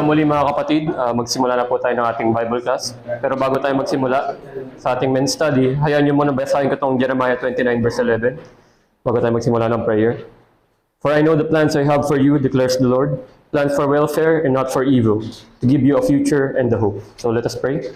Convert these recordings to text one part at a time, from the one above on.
umaga muli mga kapatid. Magsimula na po tayo ng ating Bible class. Pero bago tayo magsimula sa ating men's study, hayaan niyo muna basahin ko itong Jeremiah 29 verse 11 bago tayo magsimula ng prayer. For I know the plans I have for you, declares the Lord, plans for welfare and not for evil, to give you a future and a hope. So let us pray.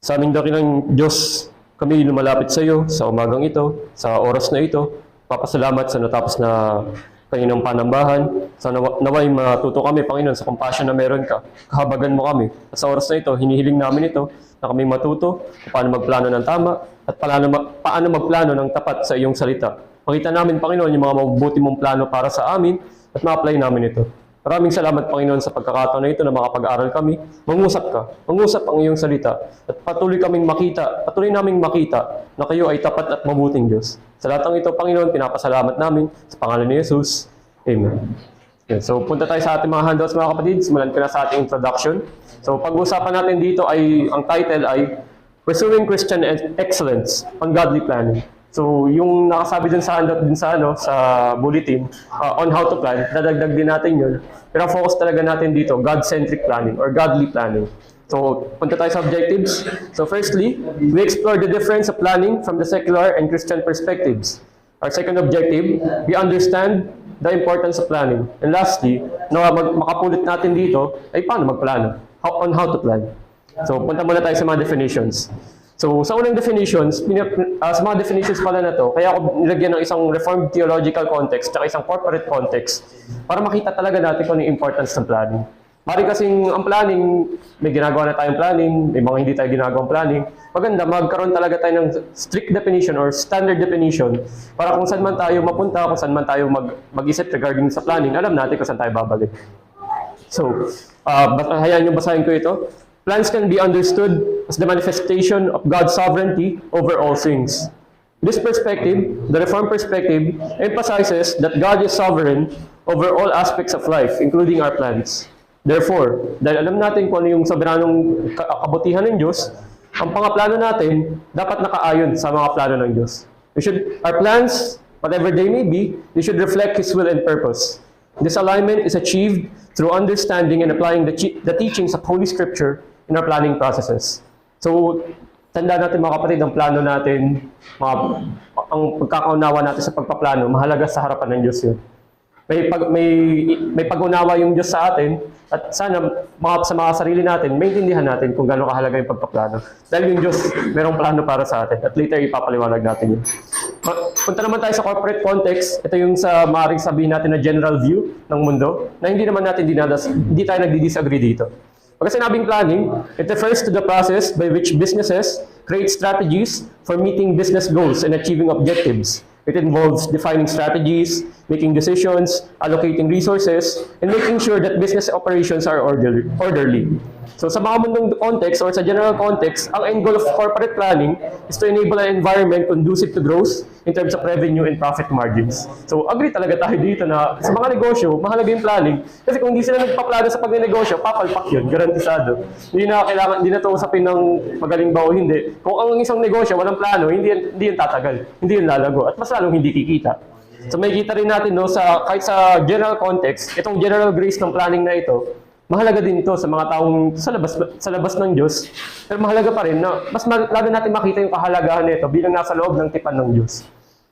Sa aming dakilang Diyos, kami lumalapit sa iyo sa umagang ito, sa oras na ito. Papasalamat sa natapos na kaninang panambahan. Sa naway matuto kami, Panginoon, sa compassion na meron ka. Kahabagan mo kami. At sa oras na ito, hinihiling namin ito na kami matuto kung paano magplano ng tama at paano magplano ng tapat sa iyong salita. Pakita namin, Panginoon, yung mga mabubuti mong plano para sa amin at ma-apply namin ito. Maraming salamat, Panginoon, sa pagkakataon na ito na makapag-aral kami. Mangusap ka. Mangusap ang iyong salita. At patuloy naming makita na kayo ay tapat at mabuting Diyos. Sa lahat ng ito, Panginoon, pinapasalamat namin sa pangalan ni Jesus. Amen. Okay, so, punta tayo sa ating mga handouts, mga kapatid. Simulan ko na sa ating introduction. So, pag-usapan natin dito ang title ay Pursuing Christian Excellence on Godly Planning. So, yung nakasabi dun sa handout din sa bulletin on how to plan, dadagdag din natin yun. Pero focus talaga natin dito, God-centric planning or godly planning. So, punta tayo sa objectives. So, firstly, we explore the difference of planning from the secular and Christian perspectives. Our second objective, we understand the importance of planning. And lastly, makapulot natin dito ay paano magplano, on how to plan. So, punta muna tayo sa mga definitions. So, sa unang definitions, sa mga definitions pala na to, kaya ako nilagyan ng isang Reformed theological context at isang corporate context para makita talaga natin kung ano yung importance ng planning. Mari kasing ang planning, may ginagawa na tayong planning, may mga hindi tayo ginagawang planning. Maganda, magkaroon talaga tayo ng strict definition or standard definition para kung saan man tayo mapunta, kung saan man tayo mag-isip regarding sa planning, alam natin kung saan tayo babalik. So, hayaan nyo basahin ko ito. Plans can be understood as the manifestation of God's sovereignty over all things. This perspective, the Reformed perspective, emphasizes that God is sovereign over all aspects of life, including our plans. Therefore, dahil alam natin kung ano yung soberanong kabutihan ng Diyos, ang mga plano natin dapat nakaayon sa mga plano ng Diyos. Our plans, whatever they may be, they should reflect His will and purpose. This alignment is achieved through understanding and applying the teachings of Holy Scripture in our planning processes. So, tanda natin mga kapatid, ang plano natin, ang pagkakaunawa natin sa pagpaplano, mahalaga sa harapan ng Diyos yun. May pag-unawa yung Diyos sa atin at sana sa mga sarili natin, maintindihan natin kung gaano kahalaga yung pagpaplano. Dahil yung Diyos, merong plano para sa atin at later ipapaliwanag natin yun. Punta naman tayo sa corporate context. Ito yung sa maaaring sabihin natin na general view ng mundo na hindi naman natin hindi tayo nagdi-disagree dito. Pag sinabing planning, it refers to the process by which businesses create strategies for meeting business goals and achieving objectives. It involves defining strategies, making decisions, allocating resources, and making sure that business operations are orderly. So sa mga mundong context or sa general context, ang end goal of corporate planning is to enable an environment conducive to growth in terms of revenue and profit margins. So agree talaga tayo dito na sa mga negosyo, mahalaga yung planning. Kasi kung hindi sila nagpaplano sa pagnenegosyo, papalpak yun, garantisado. Hindi na ito usapin ng magaling ba o hindi. Kung ang isang negosyo walang plano, hindi yan tatagal, hindi yan lalago, at mas lalong hindi kikita. So may kita rin natin kahit sa general context, itong general grace ng planning na ito, mahalaga din ito sa mga taong sa labas ng Diyos. Pero mahalaga pa rin na mas lalo natin makita yung kahalagahan nito bilang nasa loob ng tipan ng Diyos.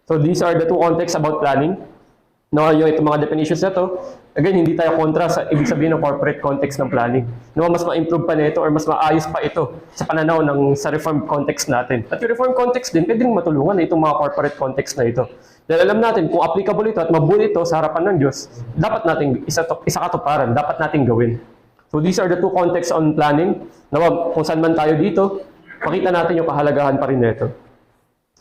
So these are the two contexts about planning. Yung itong mga definitions na ito, again, hindi tayo kontra sa ibig sabihin ng corporate context ng planning. Mas ma-improve pa nito or mas maayos pa ito sa pananaw sa reform context natin. At yung reform context din, pwede rin matulungan na itong mga corporate context na ito. Dahil alam natin kung applicable ito at mabuti ito sa harapan ng Diyos, dapat nating isa katuparan, dapat nating gawin. So these are the two contexts on planning. Kung saan man tayo dito, makita natin yung kahalagahan pa rin nito.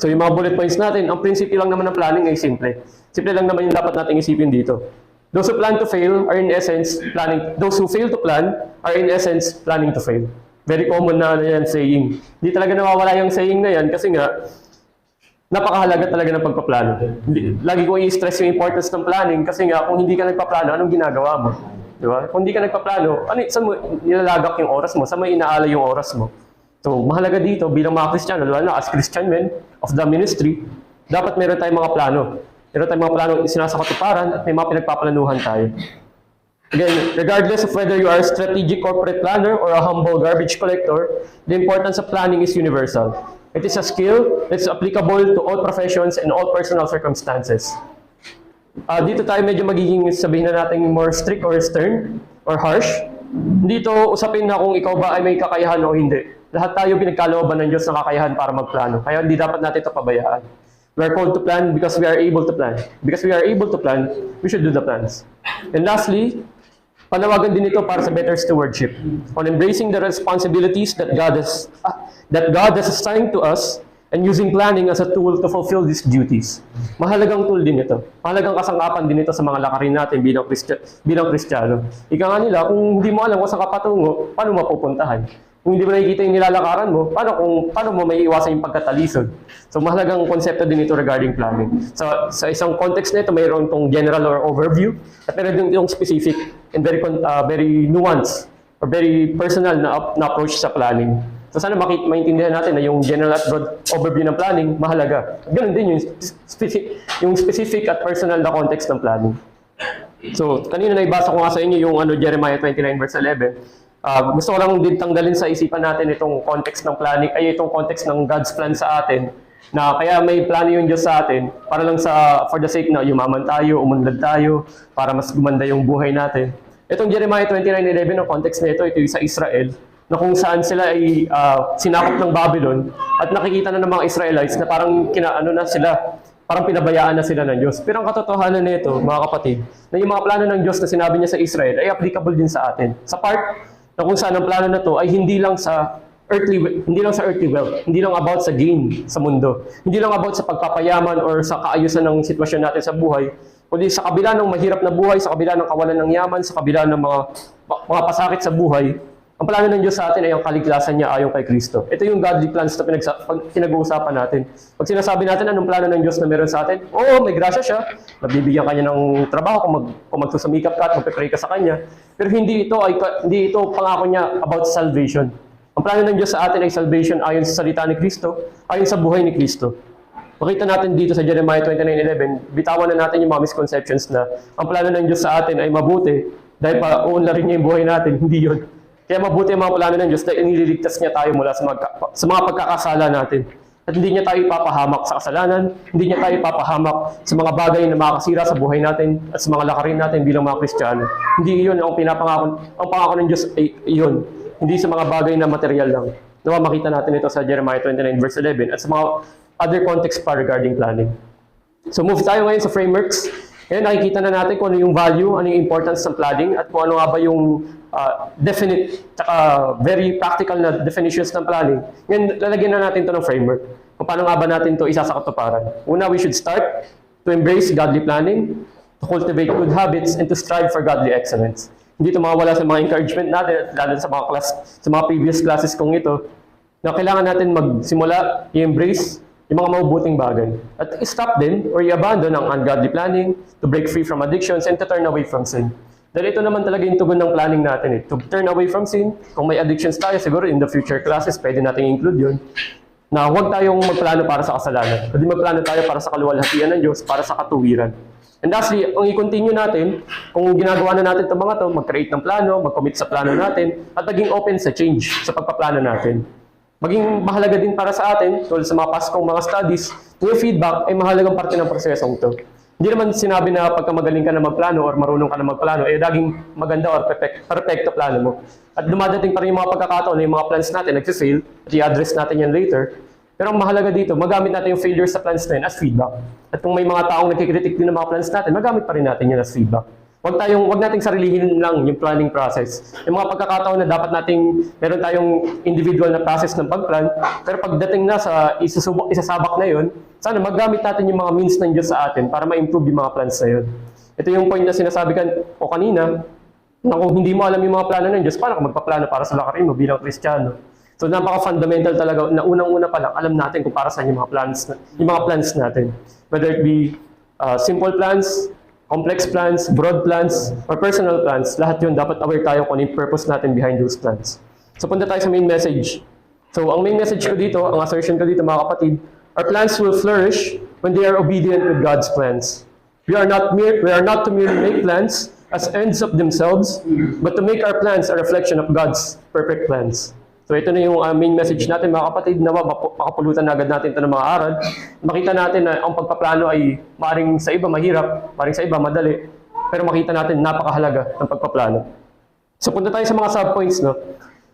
So yung mga bullet points natin, ang prinsipyo lang naman ng planning ay simple. Simple lang naman yung dapat nating isipin dito. Those who plan to fail are in essence planning. Those who fail to plan are in essence planning to fail. Very common na yan saying. Hindi talaga nawawala yung saying na yan kasi nga, napakahalaga talaga ng pagpaplano. Lagi ko i-stress yung importance ng planning kasi nga kung hindi ka nagpaplano, anong ginagawa mo? Di ba? Kung hindi ka nagpaplano, saan mo nilalagak yung oras mo? Saan mo inaalay yung oras mo? So, mahalaga dito bilang mga Kristiyano, lalo na as Christian men of the ministry, dapat meron tayong mga plano. Meron tayong mga plano sinasakatuparan at may mga pinagpaplanuhan tayo. Again, regardless of whether you are a strategic corporate planner or a humble garbage collector, the importance of planning is universal. It is a skill that's applicable to all professions and all personal circumstances. Dito tayo medyo magiging, sabihin na natin, more strict or stern or harsh. Dito usapin na kung ikaw ba ay may kakayahan o hindi. Lahat tayo pinagkalooban ng Diyos ng kakayahan para magplano. Kaya hindi dapat natin ito pabayaan. We are called to plan because we are able to plan. Because we are able to plan, we should do the plans. And lastly, panawagan din ito para sa better stewardship on embracing the responsibilities that God has assigned to us and using planning as a tool to fulfill these duties. Mahalagang tool din ito. Mahalagang kasangkapan din ito sa mga lakarin natin bilang Kristiyano. Ika nga nila, kung hindi mo alam kung saan ka patungo, paano mapupuntahan? Kung hindi mo nakikita yung nilalakaran mo, paano mo may iwasan yung pagkatalisod? So mahalagang konsepto din ito regarding planning. So, sa isang context na ito, mayroon itong general or overview, at meron din itong specific and very nuanced or very personal na approach sa planning. So sana maintindihan natin na yung general at broad overview ng planning, mahalaga. At ganun din yung specific at personal na context ng planning. So kanina naibasa ko nga sa inyo yung Jeremiah 29 verse 11. Gusto ko lang din tanggalin sa isipan natin itong context ng planning, itong context ng God's plan sa atin, na kaya may plano yung Diyos sa atin, para lang for the sake na yumaman tayo, umunlad tayo, para mas gumanda yung buhay natin. Itong Jeremiah 29:11, ang context na ito yung sa Israel, na kung saan sila ay sinakop ng Babylon, at nakikita na ng mga Israelites na parang parang pinabayaan na sila ng Diyos. Pero ang katotohanan nito, mga kapatid, na yung mga plano ng Diyos na sinabi niya sa Israel ay applicable din sa atin. Sa part na kung saan ang plano na to ay hindi lang sa earthly wealth, hindi lang about sa gain sa mundo, hindi lang about sa pagpapayaman or sa kaayusan ng sitwasyon natin sa buhay, kundi sa kabila ng mahirap na buhay, sa kabila ng kawalan ng yaman, sa kabila ng mga pasakit sa buhay, ang plano ng Diyos sa atin ay ang kaligtasan niya ayon kay Kristo. Ito yung godly plans na pinag-uusapan natin. Pag sinasabi natin anong plano ng Diyos na meron sa atin, oo, may grasya siya, nabibigyan kanya ng trabaho kung magsusumikap ka at magpe-pray ka sa kanya. Pero hindi ito pangako niya about salvation. Ang plano ng Diyos sa atin ay salvation ayon sa salita ni Kristo, ayon sa buhay ni Kristo. Makita natin dito sa Jeremiah 29:11, bitawan na natin yung mga misconceptions na ang plano ng Diyos sa atin ay mabuti dahil uunlarin niya yung buhay natin. Hindi yun. Kaya mabuti ang mga plano ng Diyos dahil iniligtas niya tayo mula sa mga pagkakasala natin. At hindi niya tayo ipapahamak sa kasalanan, hindi niya tayo ipapahamak sa mga bagay na makakasira sa buhay natin at sa mga lakarin natin bilang mga Kristiyano. Hindi iyon ang pangako ng Diyos ay iyon. Hindi sa mga bagay na material lang. Nawa makita natin ito sa Jeremiah 29 verse 11 at sa mga other context pa regarding planning. So move tayo ngayon sa frameworks. Ngayon nakikita na natin kung ano yung value, ano yung importance ng planning at kung ano nga ba yung definite at very practical na definitions ng planning. Ngayon lalagyan na natin ito ng framework. Kung paano nga ba natin ito isa sa katuparan. Una, we should start to embrace godly planning, to cultivate good habits, and to strive for godly excellence. Hindi ito mawala sa mga encouragement natin, lalo sa mga previous classes kong ito, na kailangan natin magsimula, i-embrace yung mga mabubuting bagay. At stop din or i-abandon ang ungodly planning, to break free from addictions, and to turn away from sin. Dahil ito naman talaga yung tugon ng planning natin. To turn away from sin, kung may addictions tayo, siguro in the future classes, pwede natin include yun. Na huwag tayong magplano para sa kasalanan. Kundi magplano tayo para sa kaluwalhatian ng Diyos, para sa katuwiran. And lastly, ang i-continue natin, kung ginagawa na natin itong mga ito, mag-create ng plano, mag-commit sa plano natin, at maging open sa change sa pagpaplano natin. Maging mahalaga din para sa atin, tulad sa mga past kong mga studies, yung feedback ay mahalagang parte ng prosesong ito. Hindi naman sinabi na pagka magaling ka na magplano or marunong ka na magplano, laging maganda or perfecto plano mo. At dumadating pa rin yung mga pagkakataon na yung mga plans natin nag-fail, at i-address natin yan later. Pero ang mahalaga dito, magamit natin yung failures sa plans na yun as feedback. At kung may mga taong nagkikritik din ng mga plans natin, magamit pa rin natin yan as feedback. Wag nating sarilihin lang yung planning process. Yung mga pagkakataon na dapat meron tayong individual na process ng pagplan, pero pagdating na sa isasabak na yun, sana magamit natin yung mga means ng Diyos sa atin para ma-improve yung mga plans na yun. Ito yung point na sinasabi ko kanina, na kung hindi mo alam yung mga plano ng Diyos, paano ka magpaplano para sa lakarin mo bilang Kristiyano? So napaka-fundamental talaga na unang-una pa lang alam natin kung para saan yung mga plans natin. Whether it be simple plans, complex plans, broad plans, or personal plans, lahat yun dapat aware tayo kung ano yung purpose natin behind those plans. So punta tayo sa main message. So ang main message ko dito, ang assertion ko dito mga kapatid, our plans will flourish when they are obedient with God's plans. We are not to merely make plans, as ends of themselves, but to make our plans a reflection of God's perfect plans. So ito na yung main message natin mga kapatid, na makapulutan na agad natin ito ng mga aral. Makita natin na ang pagpaplano ay maring sa iba mahirap, maring sa iba madali, pero makita natin napakahalaga ng pagpaplano. So punta tayo sa mga subpoints, no?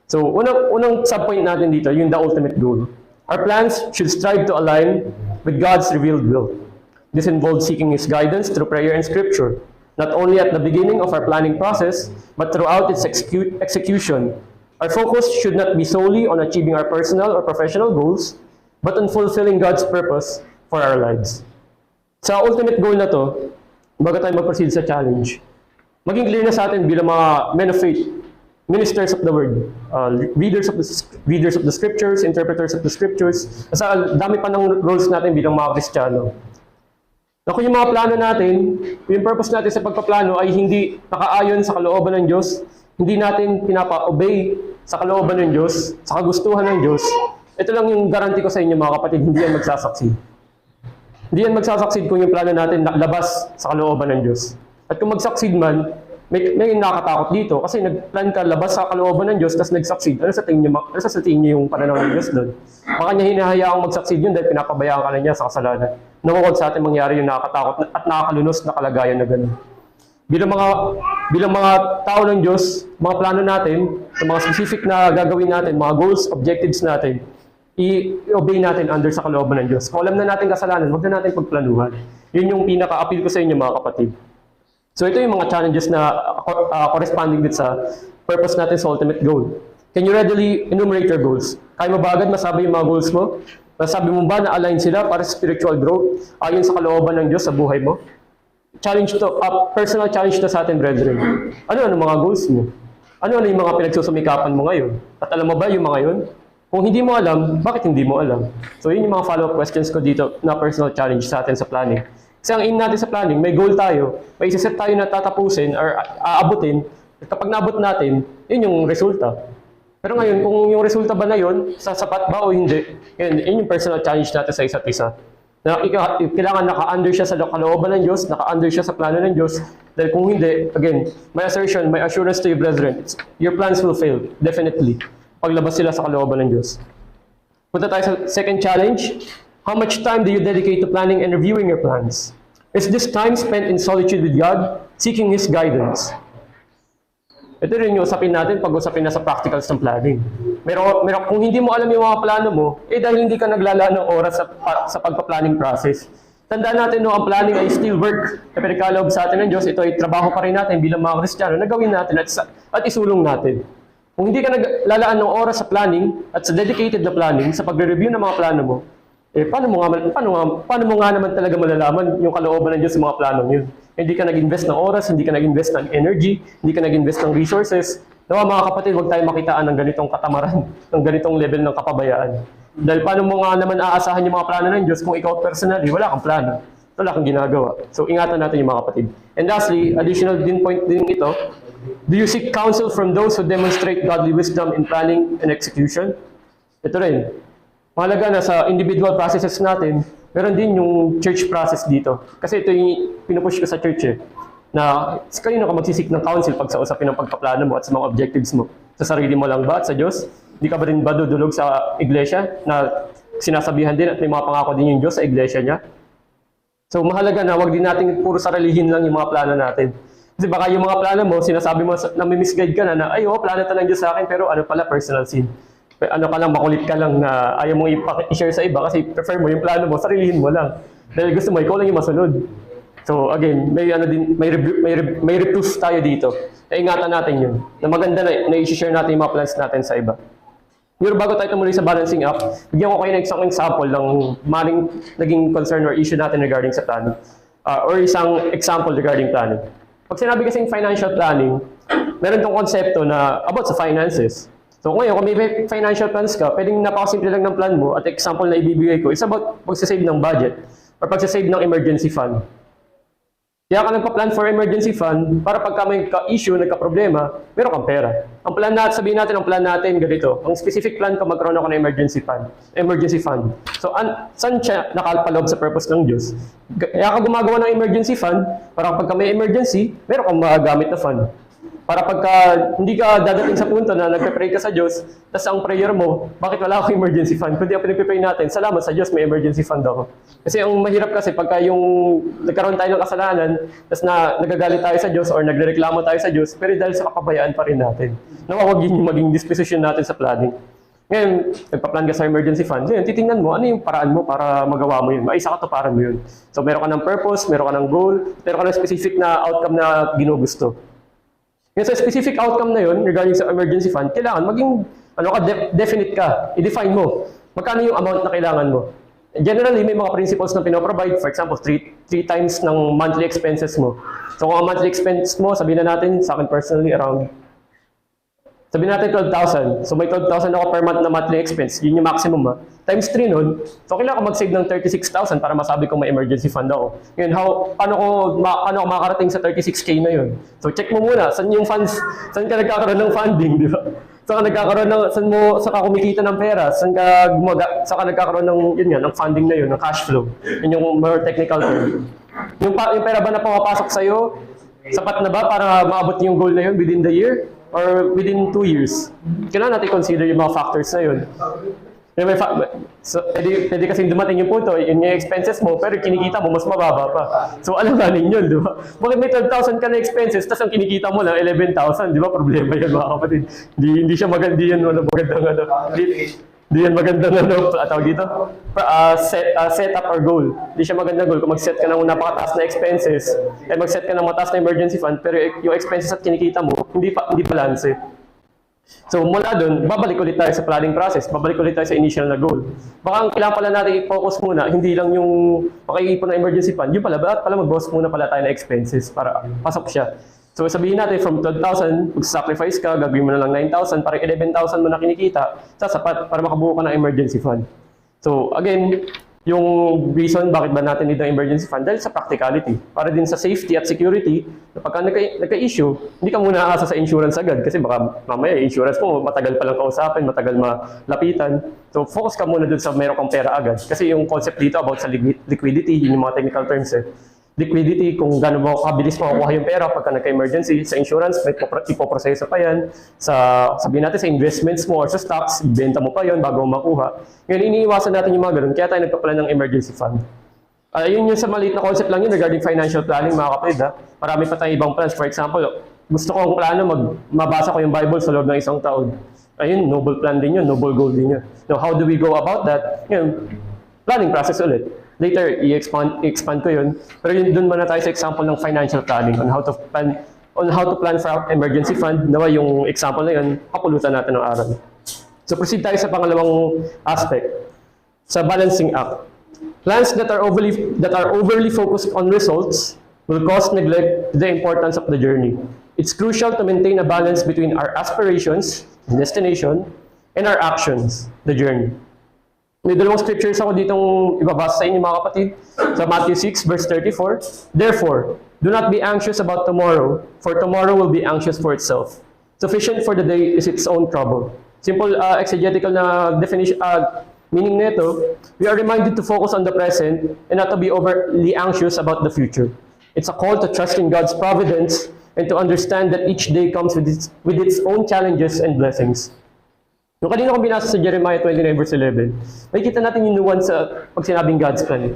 So unang subpoint natin dito, yung the ultimate goal. Our plans should strive to align with God's revealed will. This involves seeking His guidance through prayer and Scripture, not only at the beginning of our planning process, but throughout its execution. Our focus should not be solely on achieving our personal or professional goals, but on fulfilling God's purpose for our lives. Sa ultimate goal na to, bago tayo mag-proceed sa challenge, maging clear na sa atin bilang mga men of faith, ministers of the word, readers of the scriptures, interpreters of the scriptures. Kasi dami pa ng roles natin bilang mga Kristiyano. Na kung yung mga plano natin, yung purpose natin sa pagpaplano ay hindi nakaayon sa kalooban ng Diyos, hindi natin pinapa-obey sa kalooban ng Diyos, sa kagustuhan ng Diyos, ito lang yung guarantee ko sa inyo mga kapatid, hindi yan magsasucceed. Hindi yan magsasucceed kung yung plano natin labas sa kalooban ng Diyos. At kung mag-succeed man, may nakakatakot dito kasi nag-plan ka labas sa kalooban ng Diyos tapos nag-succeed. Ano sa tingin niyo yung pananaw ng Diyos doon? Baka niya hinahayaang mag-succeed yun dahil pinapabayaan ka na niya sa kasalanan. Nawawag sa atin mangyari yung nakakatakot at nakakalunos na kalagayan na gano'n. Bilang mga tao ng Diyos, mga plano natin, sa mga specific na gagawin natin, mga goals, objectives natin, i-obey natin under sa kalooban ng Diyos. Kung alam na natin kasalanan, huwag na natin pagplanuhan. Yun yung pinaka-appeal ko sa inyo mga kapatid. So ito yung mga challenges na corresponding din sa purpose natin sa ultimate goal. Can you readily enumerate your goals? Kaya mo ba agad masabi yung mga goals mo? Masabi mo ba na align sila para sa spiritual growth ayon sa kalooban ng Diyos sa buhay mo? Challenge to, personal challenge to sa atin, brethren. Ano mga goals mo? Ano yung mga pinagsusumikapan mo ngayon? At alam mo ba yung mga yun? Kung hindi mo alam, bakit hindi mo alam? So yun yung mga follow-up questions ko dito na personal challenge sa atin sa planning. Kasi ang aim natin sa planning, may goal tayo, may isiset tayo na tatapusin or aabutin. At kapag naabot natin, yun yung resulta. Pero ngayon, kung yung resulta ba na yun, sapat ba o hindi, yun yung personal challenge natin sa isa't isa. Na kailangan naka-under siya sa kalooban ng Diyos, naka-under siya sa plano ng Diyos. Dahil kung hindi, again, my assertion, my assurance to you, brethren, your plans will fail, definitely. Paglabas sila sa kalooban ng Diyos. Punta tayo sa second challenge. How much time do you dedicate to planning and reviewing your plans? Is this time spent in solitude with God, seeking His guidance? Ito rin yung usapin natin pag usapin na sa practicals ng planning. Kung hindi mo alam yung mga plano mo, dahil hindi ka naglalaan ng oras sa pagpa-planning process. Tandaan natin no, ang planning ay still work na pinagkaloob sa atin ng Diyos. Ito ay trabaho pa rin natin bilang mga Kristiyano na gawin natin at isulong natin. Kung hindi ka naglalaan ng oras sa planning at sa dedicated na planning, sa pagre-review ng mga plano mo, paano mo nga naman talaga malalaman yung kalooban ng Diyos sa mga planong yun? Hindi ka nag-invest ng oras, hindi ka nag-invest ng energy, hindi ka nag-invest ng resources. Nawa mga kapatid, huwag tayo makitaan ng ganitong katamaran, ng ganitong level ng kapabayaan. Dahil paano mo nga naman aasahan yung mga plano ng Diyos kung ikaw personally, wala kang plano, wala kang ginagawa. So ingatan natin yung mga kapatid. And lastly, additional point din ito, do you seek counsel from those who demonstrate godly wisdom in planning and execution? Ito rin. Mahalaga na sa individual processes natin, meron din yung church process dito. Kasi ito yung pinupush ko sa church na kanino ka magsisik ng counsel pag sa usapin ng pagpaplano mo at sa mga objectives mo. Sa sarili mo lang ba at sa Diyos? Hindi ka ba rin ba dudulog sa iglesia na sinasabihan din at may mga pangako din yung Diyos sa iglesia niya? So mahalaga na wag din natin puro sarilihin lang yung mga plano natin. Kasi baka yung mga plano mo, sinasabi mo na may misguide ka na ay plano ito ng Diyos sa akin pero ano pala personal sin. Ano ka lang, makulit ka lang na ayaw mong i-share sa iba kasi prefer mo yung plano mo, sarilihin mo lang. Dahil gusto mo, ikaw lang yung masunod. So again, may reproof tayo dito. Ingatan natin yun. Na maganda na i-share natin yung mga plans natin sa iba. Pero bago tayo tumuloy sa balancing up, bigyan ko kayo ng isang example ng maring naging concern or issue natin regarding sa planning. Or isang example regarding planning. Pag sinabi kasing financial planning, meron tong konsepto na about sa finances. So ngayon, kung may financial plans ka, pwedeng napakasimple lang ng plan mo at example na ibibigay ko is about pagsasave ng budget or pagsasave ng emergency fund. Kaya ka nagpa-plan for emergency fund para pagka may issue, nagka-problema, meron kang pera. Ang plan natin, sabihin natin, ang plan natin ganito. Ang specific plan ko, magkaroon ako ng emergency fund. Emergency fund. So, saan siya nakalpaloob sa purpose ng Diyos? Kaya ka gumagawa ng emergency fund para pagka may emergency, meron kang magagamit na fund. Para pagka hindi ka dadating sa punto na nagpe-pray ka sa Diyos, tapos ang prayer mo, bakit wala akong emergency fund? Kundi ang pinipray natin, salamat sa Diyos, may emergency fund ako. Kasi ang mahirap kasi pagka yung nagkaroon tayo ng kasalanan, tapos nagagalit tayo sa Diyos or nagrereklamo tayo sa Diyos, pero dahil sa kapabayaan pa rin natin. Nawawag yun yung maging disposition natin sa planning. Ngayon, nagpa-plan ka sa emergency fund, ngayon, titingnan mo, ano yung paraan mo para magawa mo yun? Maisa ka to para mo yun. So, meron ka ng purpose, meron ka ng goal, meron ka ng specific na outcome na ginugusto. Yung sa specific outcome na yun, regarding sa emergency fund, kailangan maging definite ka. I-define mo. Magkano yung amount na kailangan mo. Generally, may mga principles na pinoprovide. For example, three times ng monthly expenses mo. So kung ang monthly expense mo, sabihin na natin, sa akin personally, sabihin natin 12,000. So may 12,000 ako per month na monthly expense. Yun yung maximum ha. Times 3 nun, so kailangan ko mag-save ng 36,000 para masabi ko may emergency fund ako. Ngayon, paano ko makakarating sa 36K na yun? So check mo muna, saan yung funds, saan ka nagkakaroon ng funding, di ba? Saan ka nagkakaroon ng, saan ka kumikita ng pera, saan ka nagkakaroon ng, yun nga, ng funding na yun, ng cash flow. Yun yung more technical term. Yung pera ba na pumapasok sa'yo, sapat na ba para maabot yung goal na yun within the year? Or within 2 years? Kailangan natin consider yung mga factors na yun. So, pwede kasing dumating yung punto, yun yung expenses mo, pero kinikita mo, mas mababa pa. So, alam na ninyo, di ba? Bakit may 12,000 ka na expenses, tapos ang kinikita mo lang 11,000, di ba? Problema yan, mga kapatid. Hindi siya maganda yan, hindi yan magandang tawag dito? Setup or goal. Hindi siya magandang goal. Kung mag-set ka ng napakataas na expenses, mag-set ka ng mataas na emergency fund, pero yung expenses at kinikita mo, hindi balance. So mula doon, babalik ulit tayo sa planning process, babalik ulit tayo sa initial na goal. Baka ang kailangan pala natin i-focus muna, hindi lang yung makiipon ng emergency fund, yung pala, bakit pala mag-boss muna pala tayo na expenses para pasok siya. So sabihin natin from 12,000, mag-sacrifice ka, gagawin mo na lang 9,000, parang 11,000 mo na kinikita, sasapat para makabuo ka ng emergency fund. So again, yung reason bakit ba natin need ng emergency fund dahil sa practicality. Para din sa safety at security, na pagka nagka-issue, hindi ka muna aasa sa insurance agad kasi baka mamaya insurance mo matagal palang kausapin, matagal malapitan. So focus ka muna dun sa meron kang pera agad. Kasi yung concept dito about sa liquidity, yun yung mga technical terms liquidity, kung gano'n mo kabilis makukuha yung pera pagka nagka-emergency. Sa insurance, may ipoproseso pa yan. Sabihin natin sa investments mo or sa stocks, ibenta mo pa yon bago mo makuha. Ngayon, iniiwasan natin yung mga gano'n, kaya tayo nagpapalan ng emergency fund. Yun yung sa maliit na concept lang yun regarding financial planning, mga kapatid. Marami pa tayong ibang plans. For example, gusto ko ang plano, mabasa ko yung Bible sa loob ng isang taon. Ayun, noble plan din yun, noble goal din yun. Now, how do we go about that? Yun, planning process ulit. Later, i-expand ko yun. Pero yun, dun muna tayo sa example ng financial planning on how to plan for emergency fund. Nawa yung example na yun, kapulutan natin ng aral. So proceed tayo sa pangalawang aspect, sa balancing act. Plans that are overly focused on results will cause neglect to the importance of the journey. It's crucial to maintain a balance between our aspirations, destination, and our actions, the journey. May dalawang scriptures ako ditong ibabasa sa inyo mga kapatid. Sa Matthew 6 verse 34. Therefore, do not be anxious about tomorrow, for tomorrow will be anxious for itself. Sufficient for the day is its own trouble. Simple exegetical na definition, meaning nito, we are reminded to focus on the present and not to be overly anxious about the future. It's a call to trust in God's providence and to understand that each day comes with its own challenges and blessings. Yung kanina kong binasa sa Jeremiah 29 verse 11, makikita natin yung nuance sa pag sinabing God's plan.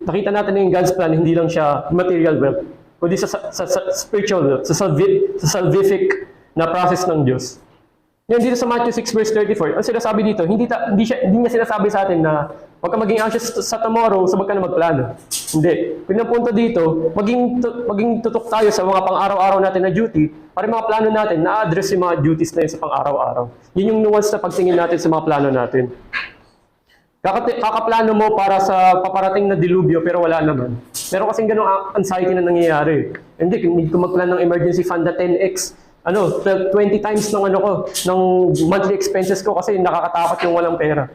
Nakita natin na yung God's plan, hindi lang siya material wealth, kundi sa spiritual wealth, sa salvific na process ng Diyos. Ngayon dito sa Matthew 6 verse 34, ang sinasabi dito, hindi niya sinasabi sa atin na huwag ka maging anxious sa tomorrow, so huwag ka na magplano. Hindi. Kung ang punto dito, maging tutok tayo sa mga pang-araw-araw natin na duty, para yung mga plano natin, na-address yung mga duties na yun sa pang-araw-araw. Yun yung nuance na pagtingin natin sa mga plano natin. Kakaplano mo para sa paparating na dilubyo, pero wala naman. Meron kasing ganong anxiety na nangyayari. Hindi, need ko magplan ng emergency fund na 10x. 20 times ng monthly expenses ko kasi nakakatakot yung walang pera.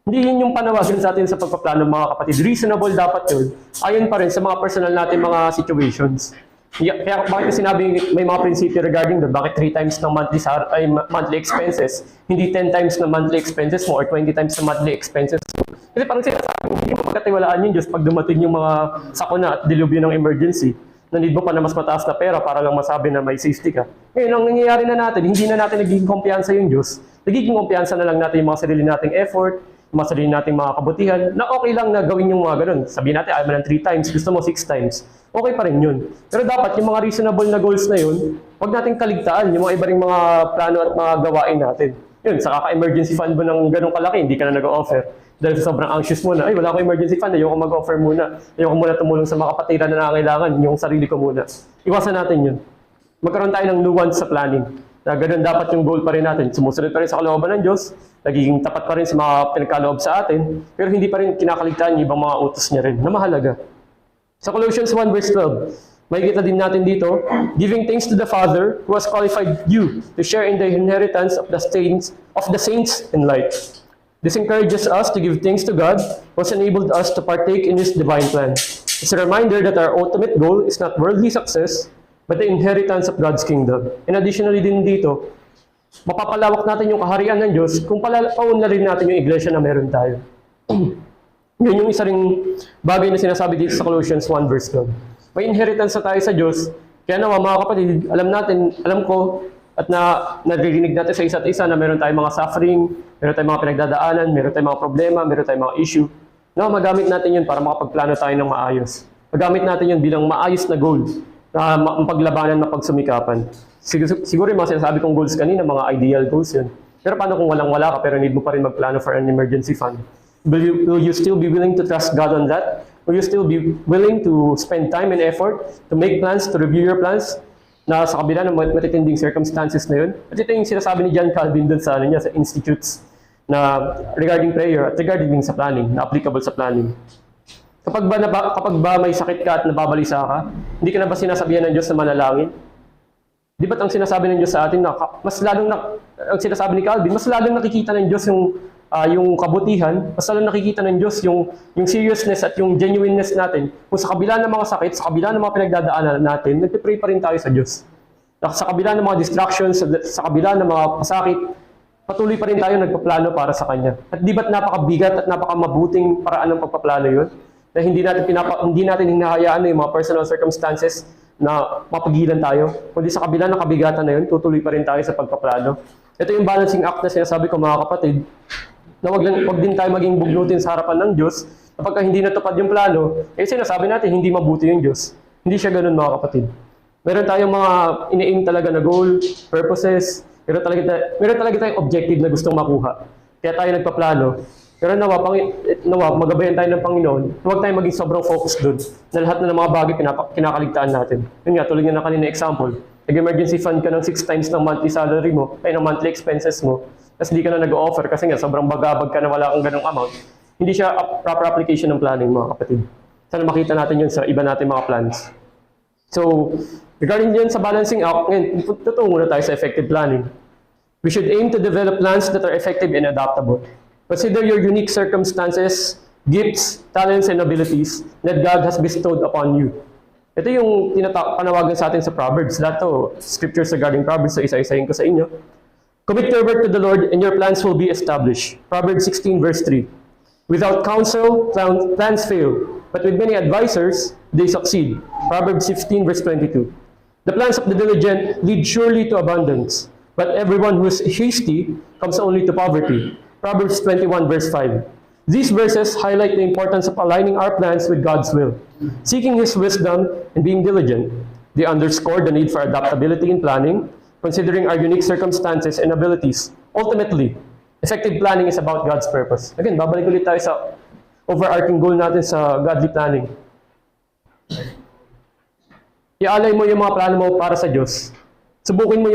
Hindi yun yung panawagan sa atin sa pagpaplano mga kapatid. Reasonable dapat yun. Ayon pa rin sa mga personal natin mga situations. Kaya bakit sinabi may mga prinsipyo regarding doon? Bakit 3 times ng monthly expenses? Hindi 10 times ng monthly expenses mo or 20 times ng monthly expenses mo? Kasi parang sinasabi, hindi mo magkatiwalaan yun Diyos pag dumating yung mga sakuna at dilubyo ng emergency. Na need mo pa na mas mataas na pera para lang masabi na may safety ka. Ngayon, ang nangyayari na natin, hindi na natin nagiging kumpiyansa yung Diyos. Nagiging kumpiyansa na lang natin yung mga sarili nating effort, yung mga sarili nating mga kabutihan, na okay lang na gawin yung mga ganun. Sabihin natin, ayaw mo ng 3 times, gusto mo 6 times. Okay pa rin yun. Pero dapat yung mga reasonable na goals na yun, huwag nating kaligtaan yung mga iba ring mga plano at mga gawain natin. Yun, sa kaka-emergency fund mo ng ganun kalaki, hindi ka na nag-offer. Dahil sa sobrang anxious mo na, ay wala akong emergency fund, ayoko mag-offer muna. Ayoko muna tumulong sa mga kapatiran na nangangailangan, yung sarili ko muna. Iwasan natin yun. Magkaroon tayo ng nuance sa planning. Na ganun dapat yung goal pa rin natin. Sumusunod pa rin sa kalooban ng Diyos, nagiging tapat pa rin sa mga pinagkaloob sa atin, pero hindi pa rin kinakaligtaan yung ibang mga utos niya rin na mahalaga. Sa Colossians 1 verse 12, makikita din natin dito, giving thanks to the Father who has qualified you to share in the inheritance of the saints in light. This encourages us to give thanks to God who has enabled us to partake in His divine plan. It's a reminder that our ultimate goal is not worldly success, but the inheritance of God's kingdom. And additionally din dito, mapapalawak natin yung kaharian ng Diyos kung paunlarin natin yung iglesia na meron tayo. Yun yung isa ring bagay na sinasabi dito sa Colossians 1 verse 12. May inheritance na tayo sa Diyos, kaya naman mga kapatid, alam ko, at naririnig natin sa isa't isa na meron tayong mga suffering, meron tayong mga pinagdadaanan, meron tayong mga problema, meron tayong mga issue, na magamit natin yun para makapagplano tayo ng maayos. Magamit natin yun bilang maayos na goal na paglabanan na pagsumikapan. Siguro yung mga sinasabi kong goals kanina, mga ideal goals yun. Pero paano kung walang-wala ka pero need mo pa rin magplano for an emergency fund? Will you still be willing to trust God on that? Will you still be willing to spend time and effort to make plans, to review your plans na sa kabila ng matitinding circumstances na yun? At ito yung sinasabi ni John Calvin dun sa, sa institutes na regarding prayer at regarding din sa planning, na applicable sa planning. Kapag ba may sakit ka at nababalisa ka, hindi ka na ba sinasabihan ng Diyos na manalangin? Di ba't ang sinasabi ng Diyos sa atin na ang sinasabi ni Calvin, mas lalong nakikita ng Diyos yung kabutihan, mas lalong nakikita ng Diyos yung seriousness at yung genuineness natin. Kung sa kabila ng mga sakit, sa kabila ng mga pinagdadaanan natin, nagpipray pa rin tayo sa Diyos. Sa kabila ng mga distractions, sa kabila ng mga pasakit, patuloy pa rin tayo nagpaplano para sa Kanya. At di ba't napakabigat at napakamabuting paraan ng pagpaplano yun? Na hindi natin hinahayaan na yung mga personal circumstances na mapagilan tayo. Kundi sa kabila ng kabigatan na yun, tutuloy pa rin tayo sa pagpaplano. Ito yung balancing act na sinasabi ko mga kapatid, na wag din tayo maging bugnutin sa harapan ng Diyos. Kapag hindi natupad yung plano, sinasabi natin hindi mabuti yung Diyos. Hindi siya ganun mga kapatid. Meron tayong mga ini-aim talaga na goal, purposes, meron talaga tayong objective na gustong makuha. Kaya tayo nagpaplano. Pero nawa, magabayan tayo ng Panginoon, huwag tayo maging sobrang focus doon na lahat na ng mga bagay kinakaligtaan natin. Yun nga, tulad nga ng kanina example, nag-emergency fund ka ng 6 times ng monthly salary mo, ay ng monthly expenses mo, tapos hindi ka na nag-o-offer kasi nga sobrang bagabag ka na wala kang ganong amount. Hindi siya proper application ng planning mga kapatid. Sana makita natin yun sa iba natin mga plans. So, regarding yun sa balancing out, ngayon, tutungo na tayo sa effective planning. We should aim to develop plans that are effective and adaptable. Consider your unique circumstances, gifts, talents, and abilities that God has bestowed upon you. Ito yung panawagan sa atin sa Proverbs. Lahat to, scriptures regarding Proverbs, so isa-isahin ko sa inyo. Commit your work to the Lord and your plans will be established. Proverbs 16 verse 3. Without counsel, plans fail, but with many advisors, they succeed. Proverbs 15 verse 22. The plans of the diligent lead surely to abundance, but everyone who is hasty comes only to poverty. Proverbs 21 verse 5. These verses highlight the importance of aligning our plans with God's will, seeking His wisdom and being diligent. They underscore the need for adaptability in planning, considering our unique circumstances and abilities. Ultimately, effective planning is about God's purpose. Again, babalik ulit tayo sa overarching goal natin sa godly planning. Ialay mo yung mga plano mo para sa Diyos. Subukin mo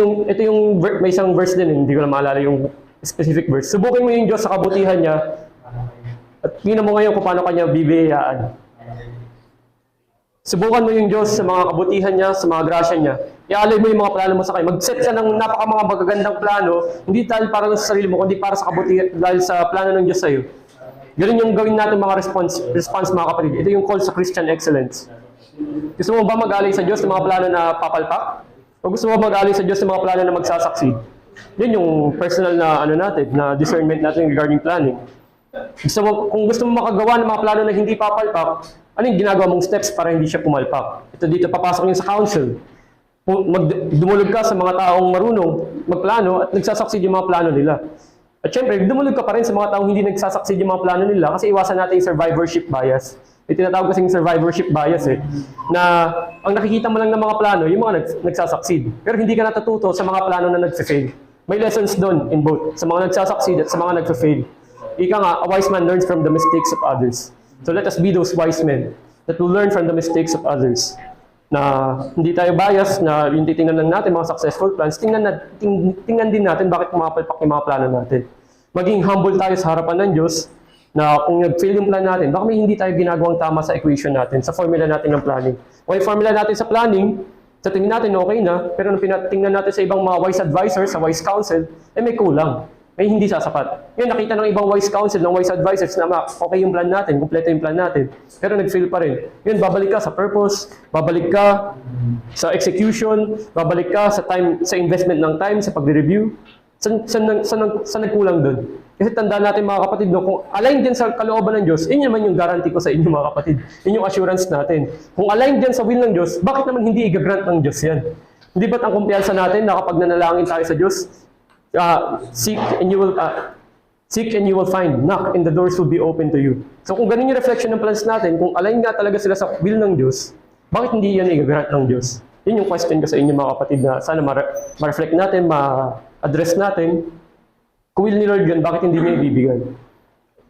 may isang verse din, hindi ko na maalala yung specific verse. Subukin mo yung Diyos sa kabutihan niya at tingnan mo ngayon kung paano kanya bibiyayaan. Subukan mo yung Diyos sa mga kabutihan niya, sa mga grasya niya. Ialay mo yung mga plano mo sa kanya. Mag-set ka ng mga magagandang plano, hindi dahil para sa sarili mo, kundi para sa kabutihan, dahil sa plano ng Diyos sa'yo. Ganun yung gawin natin mga response mga kapatid. Ito yung call sa Christian excellence. Gusto mo ba mag-alay sa Diyos ng mga plano na papalpak? O gusto mo ba mag-alay sa Diyos ng mga plano na magsasucceed? Yun yung personal na na discernment natin regarding planning. Kung gusto mo makagawa ng mga plano na hindi papalpak, ano yung ginagawa mong steps para hindi siya pumalpak? Ito dito, papasok yun sa council. Dumulog ka sa mga taong marunong magplano at nagsasucceed yung mga plano nila. At syempre, dumulog ka pa rin sa mga taong hindi nagsasucceed yung mga plano nila kasi iwasan natin yung survivorship bias. May tinatawag kasing survivorship bias na ang nakikita mo lang ng mga plano, yung mga nagsasucceed. Pero hindi ka natututo sa mga plano na nagfe-fail. May lessons doon in both, sa mga nagsasucceed at sa mga nagfe-fail. Ika nga, a wise man learns from the mistakes of others. So let us be those wise men that will learn from the mistakes of others. Na hindi tayo bias, na yung titingnan lang natin mga successful plans, tingnan din natin bakit pumapalpak yung mga plano natin. Maging humble tayo sa harapan ng Diyos, na kung nag-fail yung plan natin, baka may hindi tayo ginagawang tama sa equation natin, sa formula natin ng planning. Kung yung formula natin sa planning, sa tingin natin okay na, pero nung pinatingnan natin sa ibang mga wise advisors, sa wise counsel, may kulang. May hindi sasapat. Ngayon, nakita ng ibang wise counsel, ng wise advisors na okay yung plan natin, kumpleto yung plan natin, pero nag-fail pa rin. Ngayon, babalik ka sa purpose, babalik ka sa execution, babalik ka sa time, sa investment ng time, sa pag-review. Saan nagkulang doon? Kasi tandaan natin mga kapatid, no, kung align din sa kalooban ng Diyos, yun naman yung guarantee ko sa inyo mga kapatid. Yun yung assurance natin. Kung align din sa will ng Diyos, bakit naman hindi i-grant ng Diyos yan? Hindi ba't ang kumpiyansa natin na kapag nanalangin tayo sa Diyos, seek and you will find. Knock and the doors will be open to you. So kung ganun yung reflection ng plans natin, kung align nga talaga sila sa will ng Diyos, bakit hindi yan i-grant ng Diyos? Yun yung question ko sa inyo mga kapatid na sana ma-reflect natin, ma-address natin. Kung will ni Lord yun, bakit hindi niya ibibigay?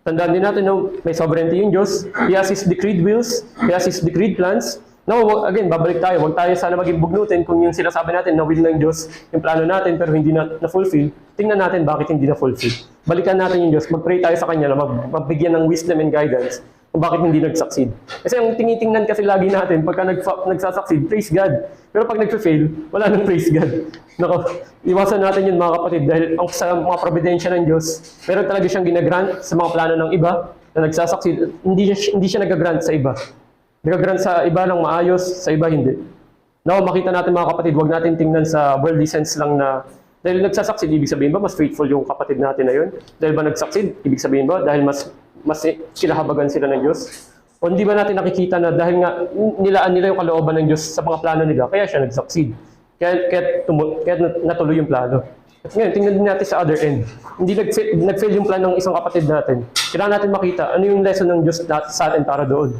Tandaan din natin, no, may sovereignty yung Diyos. He has His decreed wills. He has His decreed plans. No, again, babalik tayo. Huwag tayo sana maging bugnutin kung yung sinasabi natin na will ng Diyos, yung plano natin pero hindi na-fulfill. Tingnan natin bakit hindi na-fulfill. Balikan natin yung Diyos. Mag-pray tayo sa Kanya na magbigyan ng wisdom and guidance kung bakit hindi nag-succeed. Kasi ang tinitingnan kasi lagi natin, pagka nagsasucceed, praise God. Pero pag nag-fail, wala nang praise God. Nako, iwasan natin yun mga kapatid dahil sa mga providensya ng Diyos, meron talaga siyang ginagrant sa mga plano ng iba na nagsasucceed. Hindi siya nag-grant sa iba. Nag-grant sa iba ng maayos, sa iba hindi. Now, makita natin mga kapatid, huwag natin tingnan sa worldly sense lang na dahil nagsasucceed, ibig sabihin ba mas faithful yung kapatid natin na yun? Dahil ba nagsucceed, ibig sabihin ba dahil mas kinahabagan sila ng Diyos? O hindi ba natin nakikita na dahil nga nilaan nila yung kalooban ng Diyos sa mga plano nila, kaya siya nag-succeed. Kaya natuloy yung plano. At ngayon, tingnan din natin sa other end. Hindi nag-fail yung plano ng isang kapatid natin. Kailangan natin makita ano yung lesson ng Diyos sa atin para doon.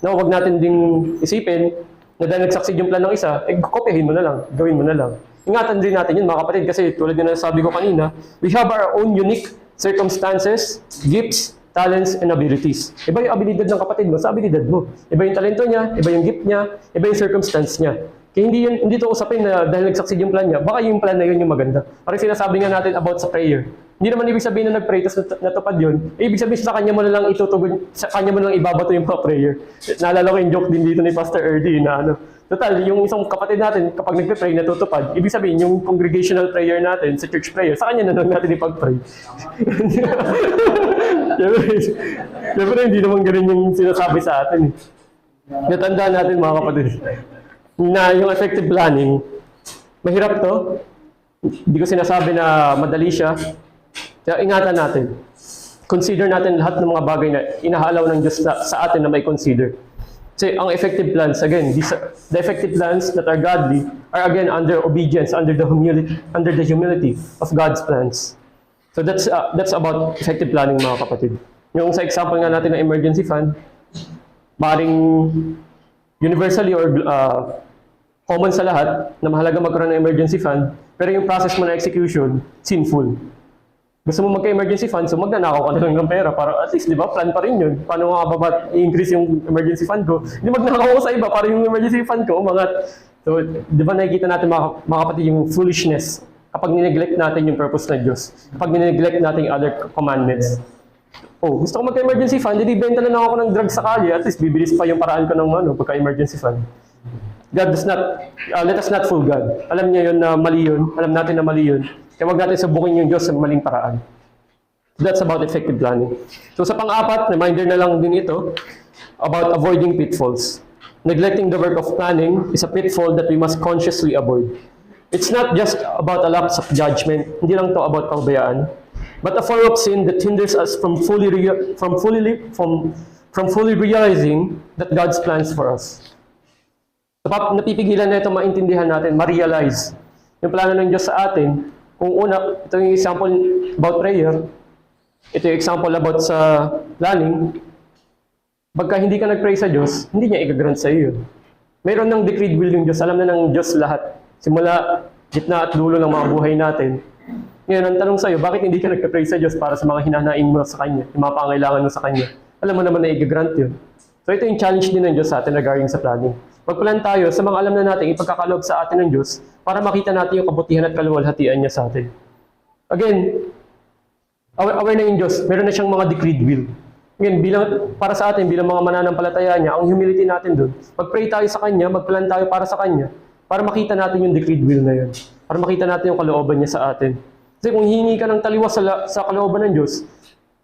No, wag natin ding isipin na dahil nag-succeed yung plan ng isa, kopyahin mo na lang, gawin mo na lang. Ingatan din natin yun mga kapatid kasi tulad na sabi ko kanina, we have our own unique circumstances, gifts, talents, and abilities. Iba yung abilidad ng kapatid mo sa abilidad mo. Iba yung talento niya, iba yung gift niya, iba yung circumstance niya. Kaya hindi ito usapin na dahil nag-succeed yung plan niya, baka yung plan na yun yung maganda. Parang sinasabi nga natin about sa prayer. Hindi naman ibig sabihin na nag-pray tapos natupad yun. Ibig sabihin sa kanya mo na lang itutugon, sa kanya mo na lang ibabato yung mga prayer. Naalala ko yung joke din dito ni Pastor Erdy na total, yung isang kapatid natin kapag nagpe-pray natutupad, ibig sabihin yung congregational prayer natin sa church prayer, sa kanya na lang natin ipag-pray. Siyempre, hindi naman ganun yung sinasabi sa atin. Natandaan natin mga kapatid na yung effective planning, mahirap to. Hindi ko sinasabi na madali siya. Kaya ingatan natin. Consider natin lahat ng mga bagay na inahaalaw ng Diyos sa atin na may consider. Kasi ang effective plans, again, the effective plans that are godly are again under obedience, under the humility of God's plans. So that's about effective planning mga kapatid. Yung sa example nga natin ng emergency fund, maring universally or common sa lahat na mahalaga magkaroon ng emergency fund, pero yung process mo na execution, sinful. Gusto mo magka-emergency fund, so magnanakaw ka na lang ng pera para at least, di ba, plan pa rin yun. Paano nga ba i-increase yung emergency fund ko? Hindi magnanakaw ko sa iba para yung emergency fund ko, umangat. So, di ba nakikita natin mga kapatid yung foolishness kapag nineglect natin yung purpose ng Diyos, kapag nineglect natin yung other commandments. Oh, gusto ko magka-emergency fund, hindi benta na lang ako ng drugs sa kalye, at least bibilis pa yung paraan ko ng pagka-emergency fund. God does not, let us not fool God. Alam niya yun na mali yun, alam natin na mali yun. Kaya wag natin subukin yung Diyos sa maling paraan. So that's about effective planning. So sa pang-apat, reminder na lang din ito about avoiding pitfalls. Neglecting the work of planning is a pitfall that we must consciously avoid. It's not just about a lapse of judgment, hindi lang to about pabayaan, but a form of sin that hinders us from fully realizing that God's plans for us. Napipigilan na ito maintindihan natin, ma-realize yung plano ng Diyos sa atin. Kung una, ito yung example about prayer, ito yung example about sa planning. Pagka hindi ka nag-pray sa Diyos, hindi niya i-grant sa iyo. Mayroon ng decreed will yung Diyos. Alam na ng Diyos lahat. Simula, gitna at dulo ng mga buhay natin. Ngayon, ang tanong sa iyo, bakit hindi ka nag-pray sa Diyos para sa mga hinanaing mo sa Kanya, yung mga pangailangan mo sa Kanya? Alam mo naman na i-grant yun. So ito yung challenge din ng Diyos sa atin regarding sa planning. Magplan tayo sa mga alam na natin ipagkakaloob sa atin ng Diyos para makita natin yung kabutihan at kaluwalhatian niya sa atin. Again, aware na yung Diyos, meron na siyang mga decreed will. Ngayon, para sa atin, bilang mga mananampalataya niya, ang humility natin doon, mag-pray tayo sa Kanya, mag-plan tayo para sa Kanya, para makita natin yung decreed will na yun. Para makita natin yung kalooban niya sa atin. Kasi kung hihingi ka ng taliwas sa kalooban ng Diyos,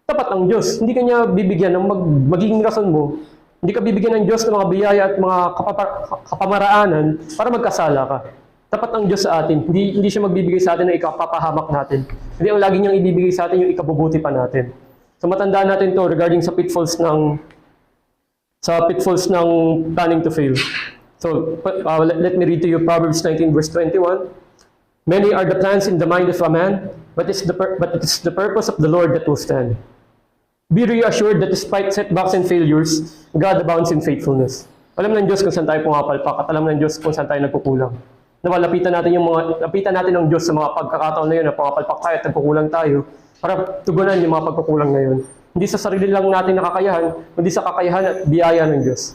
tapat ang Diyos. Hindi ka niya bibigyan ng magiging rason mo. Hindi ka bibigyan ng Diyos ng mga biyaya at mga kapamaraanan para magkasala ka. Tapat ang Diyos sa atin. Hindi siya magbibigay sa atin ng ikapapahamak natin. Hindi ang lagi niyang ibibigay sa atin yung ikabubuti pa natin. So matandaan natin to regarding sa pitfalls ng planning to fail. So let me read to you Proverbs 19 verse 21. Many are the plans in the mind of a man, but it's the purpose of the Lord that will stand. Be reassured that despite setbacks and failures, God abounds in faithfulness. Alam ng Diyos kung saan tayo pumapalpak at alam ng Diyos kung saan tayo nagkukulang. Lapitan natin ng Diyos sa mga pagkakataon na yun na pumapalpak tayo at nagkukulang tayo para tugunan yung mga pagkukulang na yun. Hindi sa sarili lang natin nakakayahan, kundi sa kakayahan at biyaya ng Diyos.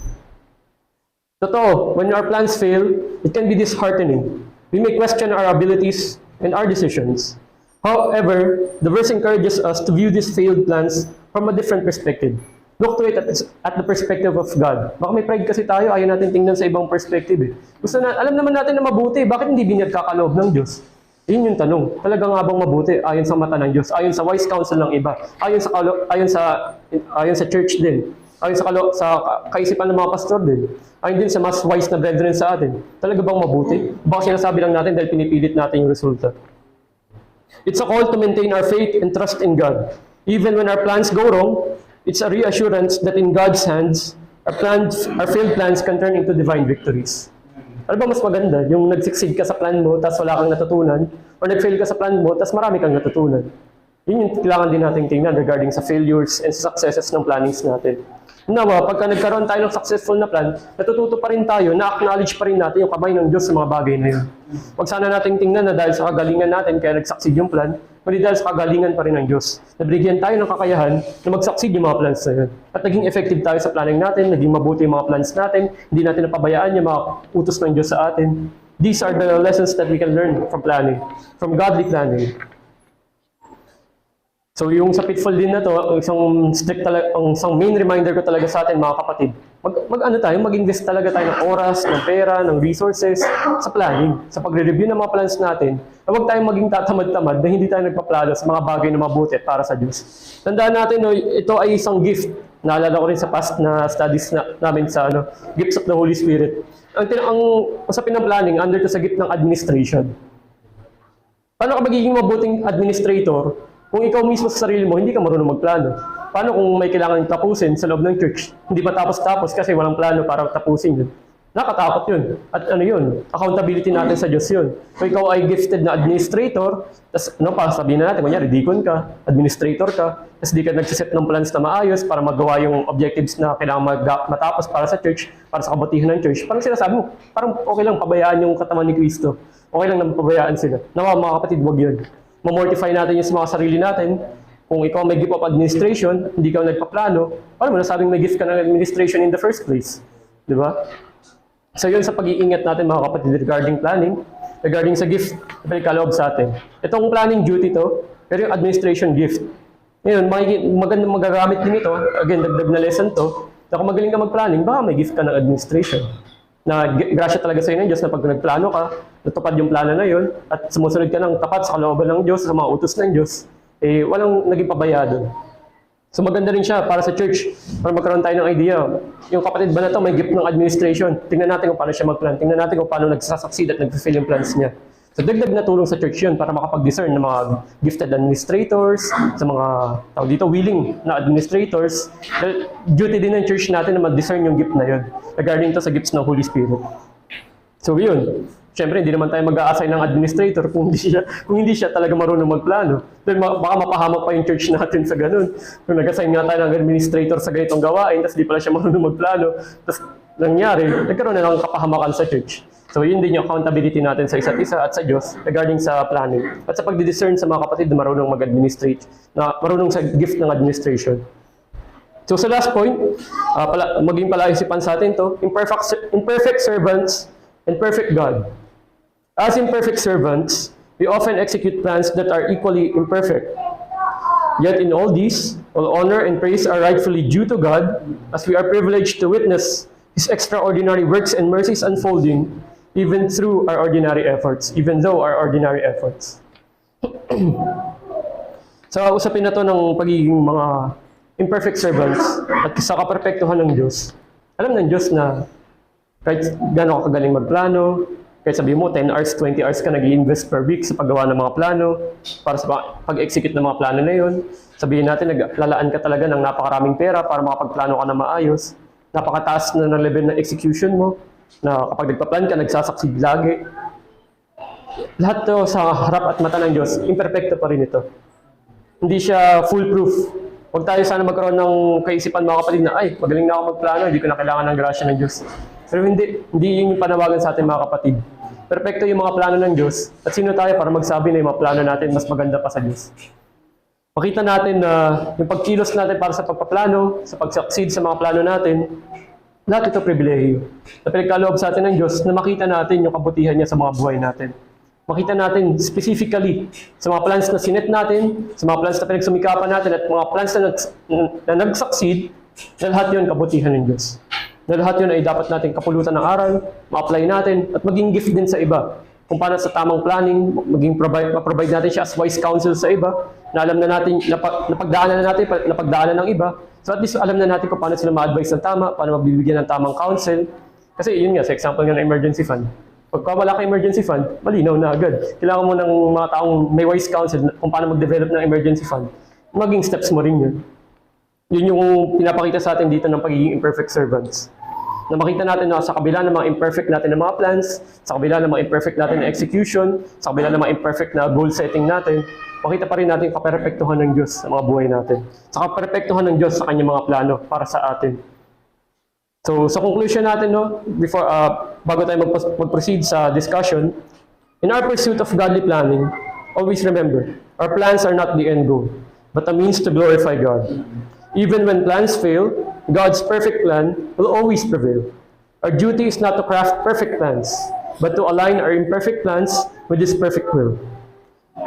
Totoo, when our plans fail, it can be disheartening. We may question our abilities and our decisions. However, the verse encourages us to view these failed plans from a different perspective. Look to it at the perspective of God. Baka may pride kasi tayo, ayaw natin tingnan sa ibang perspective. Alam naman natin na mabuti, bakit hindi binagkakaloob ng Diyos? Yun yung tanong. Talaga nga bang mabuti ayon sa mata ng Diyos, ayon sa wise counsel ng iba, ayon sa church din, ayon sa kaisipan ng mga pastor din, ayon din sa mas wise na brethren sa atin. Talaga bang mabuti? Baka sinasabi lang natin dahil pinipilit natin yung resulta. It's a call to maintain our faith and trust in God. Even when our plans go wrong, it's a reassurance that in God's hands, our failed plans can turn into divine victories. Ano ba mas maganda? Yung nag-succeed ka sa plan mo, tapos wala kang natutunan, or nag-fail ka sa plan mo, tapos marami kang natutunan. Yun yung kailangan din natin tingnan regarding sa failures and successes ng plannings natin. Nawa, pagka nagkaroon tayo ng successful na plan, natututo pa rin tayo, na-acknowledge pa rin natin yung kamay ng Diyos sa mga bagay na yun. Huwag sana natin tingnan na dahil sa kagalingan natin kaya nag-succeed yung plan, kundi dahil sa kagalingan pa rin ng Diyos. Nabigyan tayo ng kakayahan na mag-succeed yung mga plans na yun. At naging effective tayo sa planning natin, naging mabuti yung mga plans natin, hindi natin napabayaan yung mga utos ng Diyos sa atin. These are the lessons that we can learn from planning, from godly planning. So yung sa pitfall din na to, isang main reminder ko talaga sa atin mga kapatid, mag-invest talaga tayo ng oras, ng pera, ng resources sa planning, sa pagre-review ng mga plans natin. Huwag tayong maging tatamad-tamad na hindi tayo nagpaplano sa mga bagay na mabuti at para sa Diyos. Tandaan natin, no, ito ay isang gift. Naalala ko rin sa past na studies namin sa Gifts of the Holy Spirit. Ang usapin ng planning, under to sa gift ng administration. Paano ka magiging mabuting administrator kung ikaw mismo sa sarili mo, hindi ka marunong magplano? Paano kung may kailangan tapusin sa loob ng church? Hindi pa tapos-tapos kasi walang plano para tapusin yun. Nakatakot yun. At ano yun? Accountability natin sa Diyos yun. So ikaw ay gifted na administrator, tapos sabihin na natin, kunyari, deacon ka, administrator ka, tapos di ka nagsiset ng plans na maayos para magawa yung objectives na kailangan matapos para sa church, para sa kabutihan ng church. Parang sinasabi mo, parang okay lang pabayaan yung katawan ni Kristo. Okay lang na pabayaan sila. Nawa mga kapatid, wag yun. Mamortify natin yung mga sarili natin. Kung ikaw may gift of administration, hindi ka nagpaplano, paano mo nasabing may gift ka ng administration in the first place? Di ba? So yun sa pag-iingat natin mga kapatid regarding planning, regarding sa gift na kaloob sa atin. Itong planning duty to, pero yung administration gift. Ngayon, magandang magagamit din ito. Again, dagdag na lesson to. Na kung magaling ka mag-planning, baka may gift ka ng administration. Na grasya talaga sa inyo ng Diyos na pag nagplano ka, natupad yung plano na yun, at sumusunod ka ng tapat sa kalooban ng Diyos, sa mga utos ng Diyos, walang naging pabaya doon. So maganda rin siya para sa church, para magkaroon tayo ng idea. Yung kapatid ba na to may gift ng administration? Tingnan natin kung paano siya mag-plan. Tingnan natin kung paano nagsasucceed at nag-fulfill yung plans niya. So dagdag na tulong sa church yun para makapag-discern ng mga gifted administrators, sa mga tawag dito, willing na administrators. Duty din ng church natin na mag-discern yung gift na yun regarding to sa gifts ng Holy Spirit. So yun. Siyempre, hindi naman tayo mag-a-assign ng administrator kung hindi siya talaga marunong magplano. Dahil baka mapahamak pa yung church natin sa ganun. Kung nag-assign nga tayo ng administrator sa ganitong gawain, tapos di pala siya marunong magplano, tapos nangyari, nagkaroon na ng kapahamakan sa church. So yun din yung accountability natin sa isa't isa at sa Diyos regarding sa planning. At sa pagdidiscern sa mga kapatid na marunong mag-administrate, na marunong sa gift ng administration. So sa last point, maging palaisipan sa atin to, imperfect servants and perfect God. As imperfect servants, we often execute plans that are equally imperfect. Yet in all these, all honor and praise are rightfully due to God, as we are privileged to witness His extraordinary works and mercies unfolding, even through our ordinary efforts, even though our ordinary efforts. So, usapin na to ng pagiging mga imperfect servants at sa kaperpektuhan ng Diyos. Alam ng Diyos na kahit gano'n ka kagaling magplano, kahit sabihin mo 10 hours, 20 hours ka nag-i-invest per week sa paggawa ng mga plano, para sa pag-execute ng mga plano na yun, sabihin natin naglalaan ka talaga ng napakaraming pera para makapagplano ka na maayos, napakataas na ng level ng execution mo, na kapag nagpa-plan ka, nagsasucceed lagi. Lahat to sa harap at mata ng Diyos, imperfecto pa rin ito. Hindi siya foolproof. Huwag tayo sana magkaroon ng kaisipan mga kapatid na, ay, magaling na ako magplano, hindi ko na kailangan ng grasya ng Diyos. Pero hindi yun yung panawagan sa atin mga kapatid. Perpekto yung mga plano ng Diyos. At sino tayo para magsabi na yung mga plano natin mas maganda pa sa Diyos? Makita natin na yung pagkilos natin para sa pagpaplano, sa pag-succeed sa mga plano natin, lahat ito pribilehiyo. Na pinagkaloob sa atin ng Diyos na makita natin yung kabutihan niya sa mga buhay natin. Makita natin specifically sa mga plans na sinet natin, sa mga plans na pinagsumikapan natin, at mga plans na nag-succeed, na lahat yun kabutihan ng Diyos. Na lahat yun ay dapat natin kapulutan ng aral, ma-apply natin, at maging gift din sa iba. Kung paano sa tamang planning, ma-provide natin siya as wise counsel sa iba, na alam na natin, napagdaanan ng iba. So at least alam na natin kung paano sila ma-advise ng tama, paano magbibigyan ng tamang counsel. Kasi yun nga, sa example nga ng emergency fund. Pagka wala ka emergency fund, malinaw na agad. Kailangan mo ng mga taong may wise counsel kung paano mag-develop ng emergency fund. Maging steps mo rin yun. Yun yung pinapakita sa atin dito ng pagiging imperfect servants. Na makita natin na sa kabila ng mga imperfect natin na mga plans, sa kabila ng mga imperfect natin na execution, sa kabila ng mga imperfect na goal setting natin, makita pa rin natin yung kaperpektuhan ng Diyos sa mga buhay natin. Sa kaperpektuhan ng Diyos sa kanyang mga plano para sa atin. So, sa conclusion natin, no, bago tayo mag-proceed sa discussion, in our pursuit of godly planning, always remember, our plans are not the end goal, but a means to glorify God. Even when plans fail, God's perfect plan will always prevail. Our duty is not to craft perfect plans, but to align our imperfect plans with His perfect will,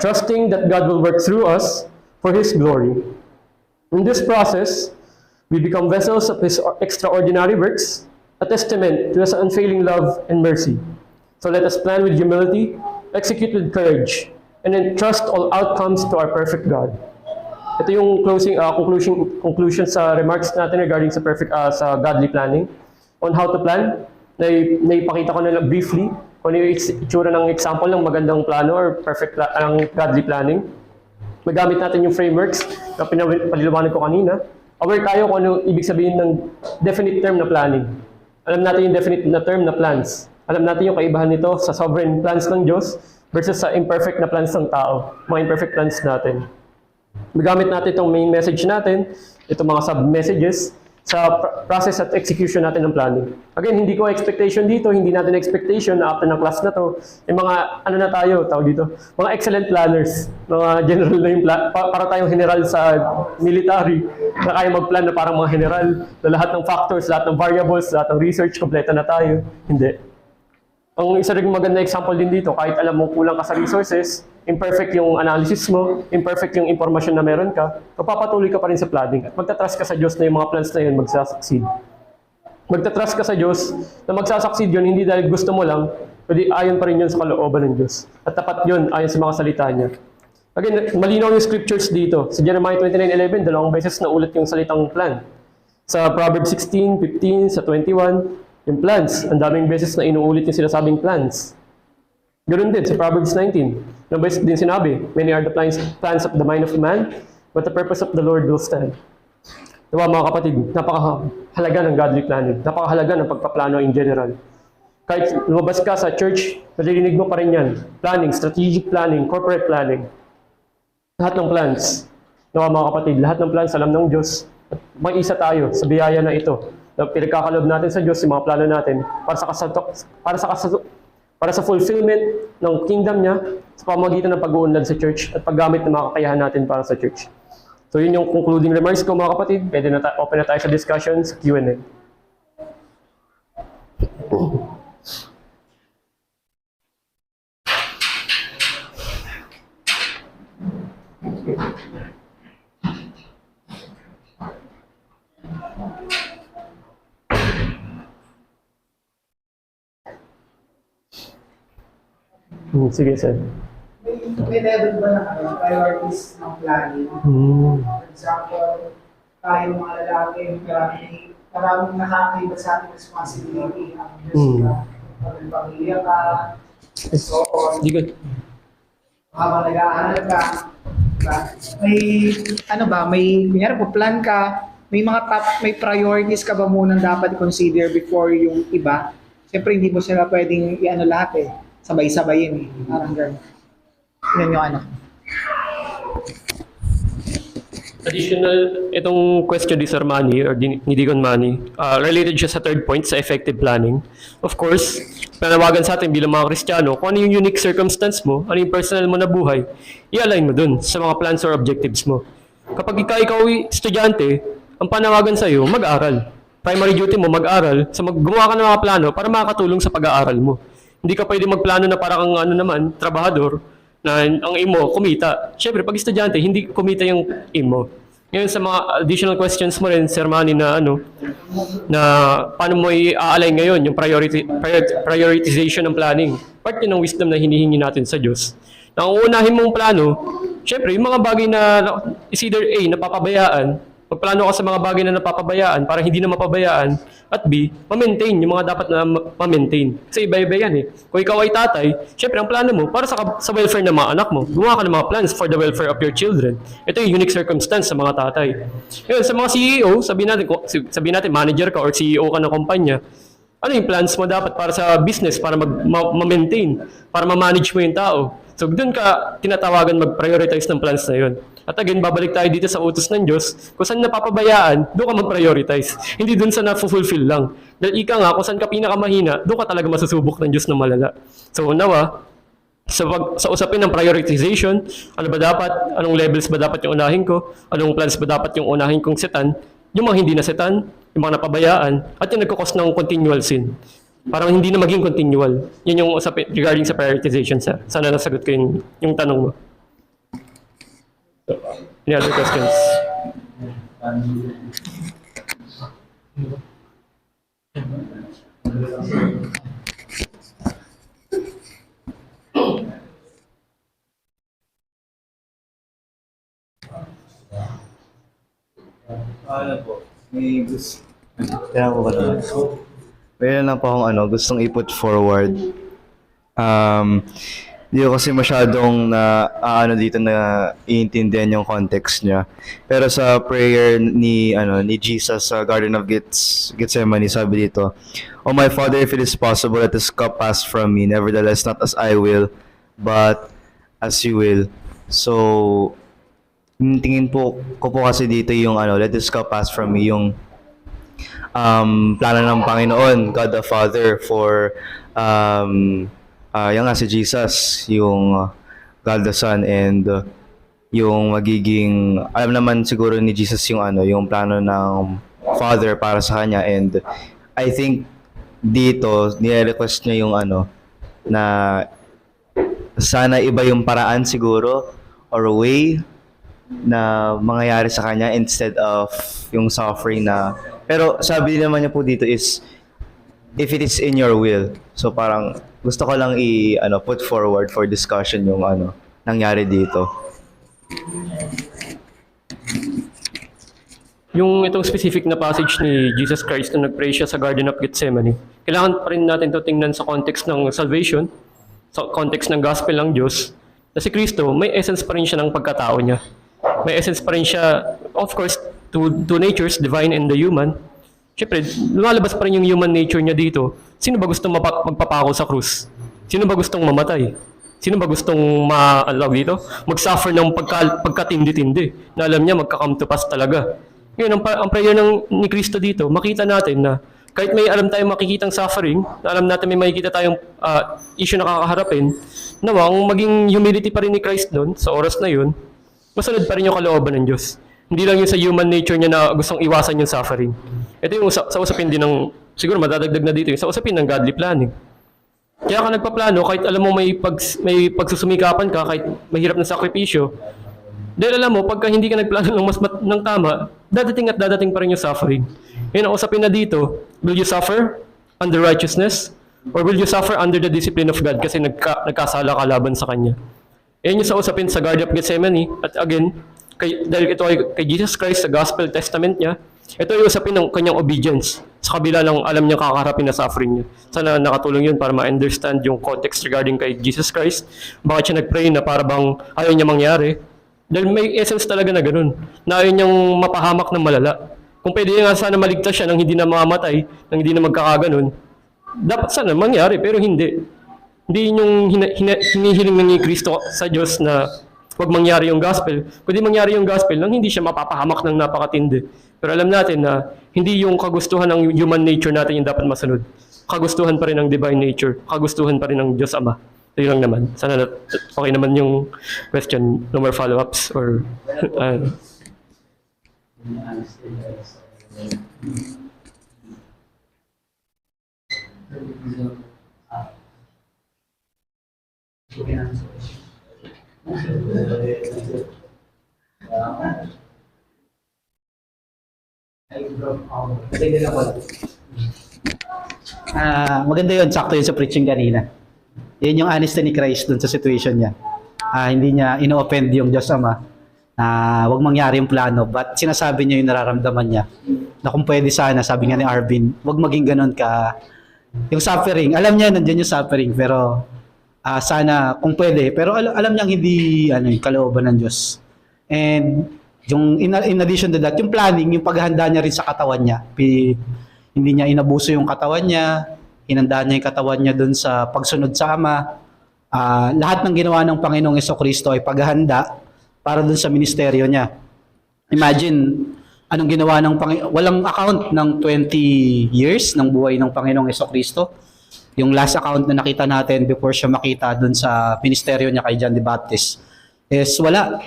trusting that God will work through us for His glory. In this process, we become vessels of His extraordinary works, a testament to His unfailing love and mercy. So let us plan with humility, execute with courage, and entrust all outcomes to our perfect God. Ito yung conclusion sa remarks natin regarding sa sa godly planning. On how to plan, naipakita ko na lang briefly kung ano yung itsura ng example ng magandang plano or ang godly planning. Magamit natin yung frameworks na pinaliwanag ko kanina. Aware tayo kung ano ibig sabihin ng definite term na planning. Alam natin yung definite na term na plans. Alam natin yung kaibahan nito sa sovereign plans ng Diyos versus sa imperfect na plans ng tao, mga imperfect plans natin. Magamit natin itong main message natin, itong mga sub-messages, sa process at execution natin ng planning. Again, hindi ko expectation dito, hindi natin expectation na after ng class na to, yung mga, ano na tayo, tawag dito, mga excellent planners, mga general na yung para tayong general sa military, na kaya mag-plan na parang mga general, na lahat ng factors, lahat ng variables, lahat ng research, kompleto na tayo. Hindi. Ang isa rin maganda example din dito, kahit alam mo kulang ka sa resources, imperfect yung analysis mo, imperfect yung informasyon na meron ka, papatuloy ka pa rin sa planning at magtatrust ka sa Diyos na yung mga plans na yun magsasucceed. Magtatrust ka sa Diyos na magsasucceed yun, hindi dahil gusto mo lang, kundi ayon pa rin yun sa kalooban ng Diyos. At tapat yun ayon sa mga salita niya. Again, malinaw yung scriptures dito. Sa Jeremiah 29:11, dalawang beses na ulit yung salitang plan. Sa Proverbs 16:15, sa 21, yung plans. Ang daming beses na inuulit yung sinasabing plans. Ganoon din sa Proverbs 19. Ilang beses din sinabi, many are the plans of the mind of man, but the purpose of the Lord will stand. Diba mga kapatid, napakahalaga ng godly planning. Napakahalaga ng pagpaplano in general. Kahit lumabas ka sa church, maririnig mo pa rin yan. Planning, strategic planning, corporate planning. Lahat ng plans. Diba mga kapatid, lahat ng plans alam ng Diyos. At may isa tayo sa biyaya na ito. Na pinagkakalob natin sa Diyos, yung mga plano natin, para sa fulfillment ng kingdom niya sa pamamagitan ng pag-uunlad sa church at paggamit ng mga kakayahan natin para sa church. So yun yung concluding remarks ko mga kapatid. Pwede na open na tayo sa discussions, Q&A. Sige, sir. May level ba na priorities ng planning? For example, tayo mga lalaki, maraming nakakaiba sa ating responsibility. Ang may pamilya ka, so on. Habang nag-aaral ka, diba? Kunyari po, plan ka, may priorities ka ba munang dapat consider before yung iba? Siyempre, hindi mo sila pwedeng lahat eh. Sabay-sabayin eh. Parang gano'n. Yun yung Additional, itong question ni Sir Manny or ni Deacon Manny, related siya sa third point sa effective planning. Of course, panawagan sa atin bilang mga Kristiyano, kung ano yung unique circumstance mo, ano yung personal mo na buhay, i-align mo dun sa mga plans or objectives mo. Kapag ikaw estudyante, ang panawagan sa iyo, mag-aral. Primary duty mo, mag-aral, gumawa ka ng mga plano para makakatulong sa pag-aaral mo. Hindi ka pwede magplano na parang trabahador, na ang aim mo, kumita. Siyempre, pag estudyante, hindi kumita yung aim mo. Ngayon, sa mga additional questions mo rin, Sir Manny, na paano mo i-align ngayon yung prioritization ng planning. Part yun ng wisdom na hinihingi natin sa Diyos. Na ang uunahin mong plano, siyempre, yung mga bagay na is either A, napapabayaan, magplano ka sa mga bagay na napapabayaan para hindi na mapabayaan, at B, ma-maintain yung mga dapat na ma-maintain. Kasi iba-iba yan eh. Kung ikaw ay tatay, syempre ang plano mo para sa welfare ng mga anak mo. Gumawa ka ng mga plans for the welfare of your children. Ito yung unique circumstance sa mga tatay. Ngayon, sa mga CEO, sabihin natin manager ka or CEO ka ng kumpanya, ano yung plans mo dapat para sa business, para ma-maintain, para ma-manage mo yung tao. So, doon ka tinatawagan mag-prioritize ng plans na yun. At again, babalik tayo dito sa utos ng Diyos. Kung saan napapabayaan, doon ka mag-prioritize. Hindi doon sa na-fulfill lang. Dahil ika nga, kung saan ka pinakamahina, doon ka talaga masusubok ng Diyos na malala. So, nawa, sa usapin ng prioritization, ano ba dapat, anong levels ba dapat yung unahin ko, anong plans ba dapat yung unahin kong setan, yung mga hindi na setan, yung mga napabayaan, at yung nagkakos ng continual sin. Parang hindi na maging continual. Yun yung usapin regarding sa prioritization, sir. Sana nasagot ko yung tanong mo. So, any other questions? Ano po? May gusto. Kaya po ba naman? Meron lang po akong gustong i-put forward. Hindi ko kasi masyadong dito na iintindihan yung context niya. Pero sa prayer ni Jesus sa Garden of Gethsemane, sabi dito, "O my Father, if it is possible, let this cup pass from me. Nevertheless, not as I will, but as you will." So, tingin ko po kasi dito yung let this cup pass from me, yung plano ng Panginoon, God the Father, for yung si Jesus, yung God the Son, and yung magiging, alam naman siguro ni Jesus yung plano ng Father para sa kanya. And I think dito, nire-request niya yung na sana iba yung paraan siguro, or way na mangyayari sa kanya instead of yung suffering na. Pero sabi naman niya po dito is, if it is in your will. So parang gusto ko lang put forward for discussion yung nangyari dito. Yung itong specific na passage ni Jesus Christ na nag-pray siya sa Garden of Gethsemane, kailangan pa rin natin ito tingnan sa context ng salvation, sa context ng gospel ng Diyos, na si Kristo, may essence pa rin siya ng pagkatao niya. May essence pa rin siya, of course, two natures, divine and the human. Siyempre, lumalabas pa rin yung human nature niya dito. Sino ba gustong magpapako sa krus? Sino ba gustong mamatay? Sino ba gustong mag-suffer ng pagkatindi-tindi na alam niya magka-come to pass talaga? Ngayon, ang prayer ni Kristo dito, makita natin na kahit may alam tayong makikitang suffering, na alam natin may makikita tayong issue na kakaharapin, nawa, ang maging humility pa rin ni Christ doon, sa oras na yun, masunod pa rin yung kalooban ng Diyos. Hindi lang yung sa human nature niya na gustong iwasan yung suffering. Ito yung sa usapin din ng, siguro madadagdag na dito, yung sa usapin ng godly planning. Kaya ka nagpaplano, kahit alam mo may pagsusumikapan ka, kahit mahirap na sakripisyo, dahil alam mo, pagka hindi ka nagplano ng tama, dadating at dadating pa rin yung suffering. Yun ang usapin na dito, will you suffer under righteousness? Or will you suffer under the discipline of God kasi nagkasala ka laban sa Kanya? Yan yung sa usapin sa Garden of Gethsemane. At again, dahil ito ay kay Jesus Christ sa Gospel Testament niya, ito yung usapin ng kanyang obedience sa kabila ng alam niya kakaharapin na suffering niya. Sana nakatulong yun para ma-understand yung context regarding kay Jesus Christ. Bakit siya nag-pray na para bang ayaw niya mangyari? Dahil may essence talaga na ganun, na ayaw niyang mapahamak ng malala. Kung pwede nga sana maligtas siya nang hindi na mamamatay, nang hindi na magkakaganon, dapat sana mangyari, pero hindi. Hindi yung hinihiling ng ni Kristo sa Diyos na huwag mangyari yung gospel, kundi mangyari yung gospel nang hindi siya mapapahamak ng napakatindi. Pero alam natin na hindi yung kagustuhan ng human nature natin yung dapat masunod. Kagustuhan pa rin ng divine nature, kagustuhan pa rin ng Diyos Ama. Ito lang naman. Sana okay naman yung question. No more follow-ups or... Maganda yun, sakto yun sa preaching kanina. Yun yung honesty ni Christ dun sa situation niya. Hindi niya ino-offend yung Diyos Ama na wag mangyari yung plano, but sinasabi niya yung nararamdaman niya na kung pwede sana, sabi nga ni Arvin, wag maging ganun ka yung suffering. Alam niya nandiyan yung suffering, pero sana kung pwede, pero alam niyang hindi yung kalooban ng Diyos. And yung in addition to that, yung planning, yung paghahanda niya rin sa katawan niya. Hindi niya inabuso yung katawan niya, hinandaan niya yung katawan niya dun sa pagsunod sa Ama. Lahat ng ginawa ng Panginoong Jesucristo ay paghahanda para dun sa ministeryo niya. Imagine, anong ginawa ng Panginoon? Walang account ng 20 years ng buhay ng Panginoong Jesucristo. Yung last account na nakita natin before siya makita dun sa ministeryo niya kay John the Baptist is wala.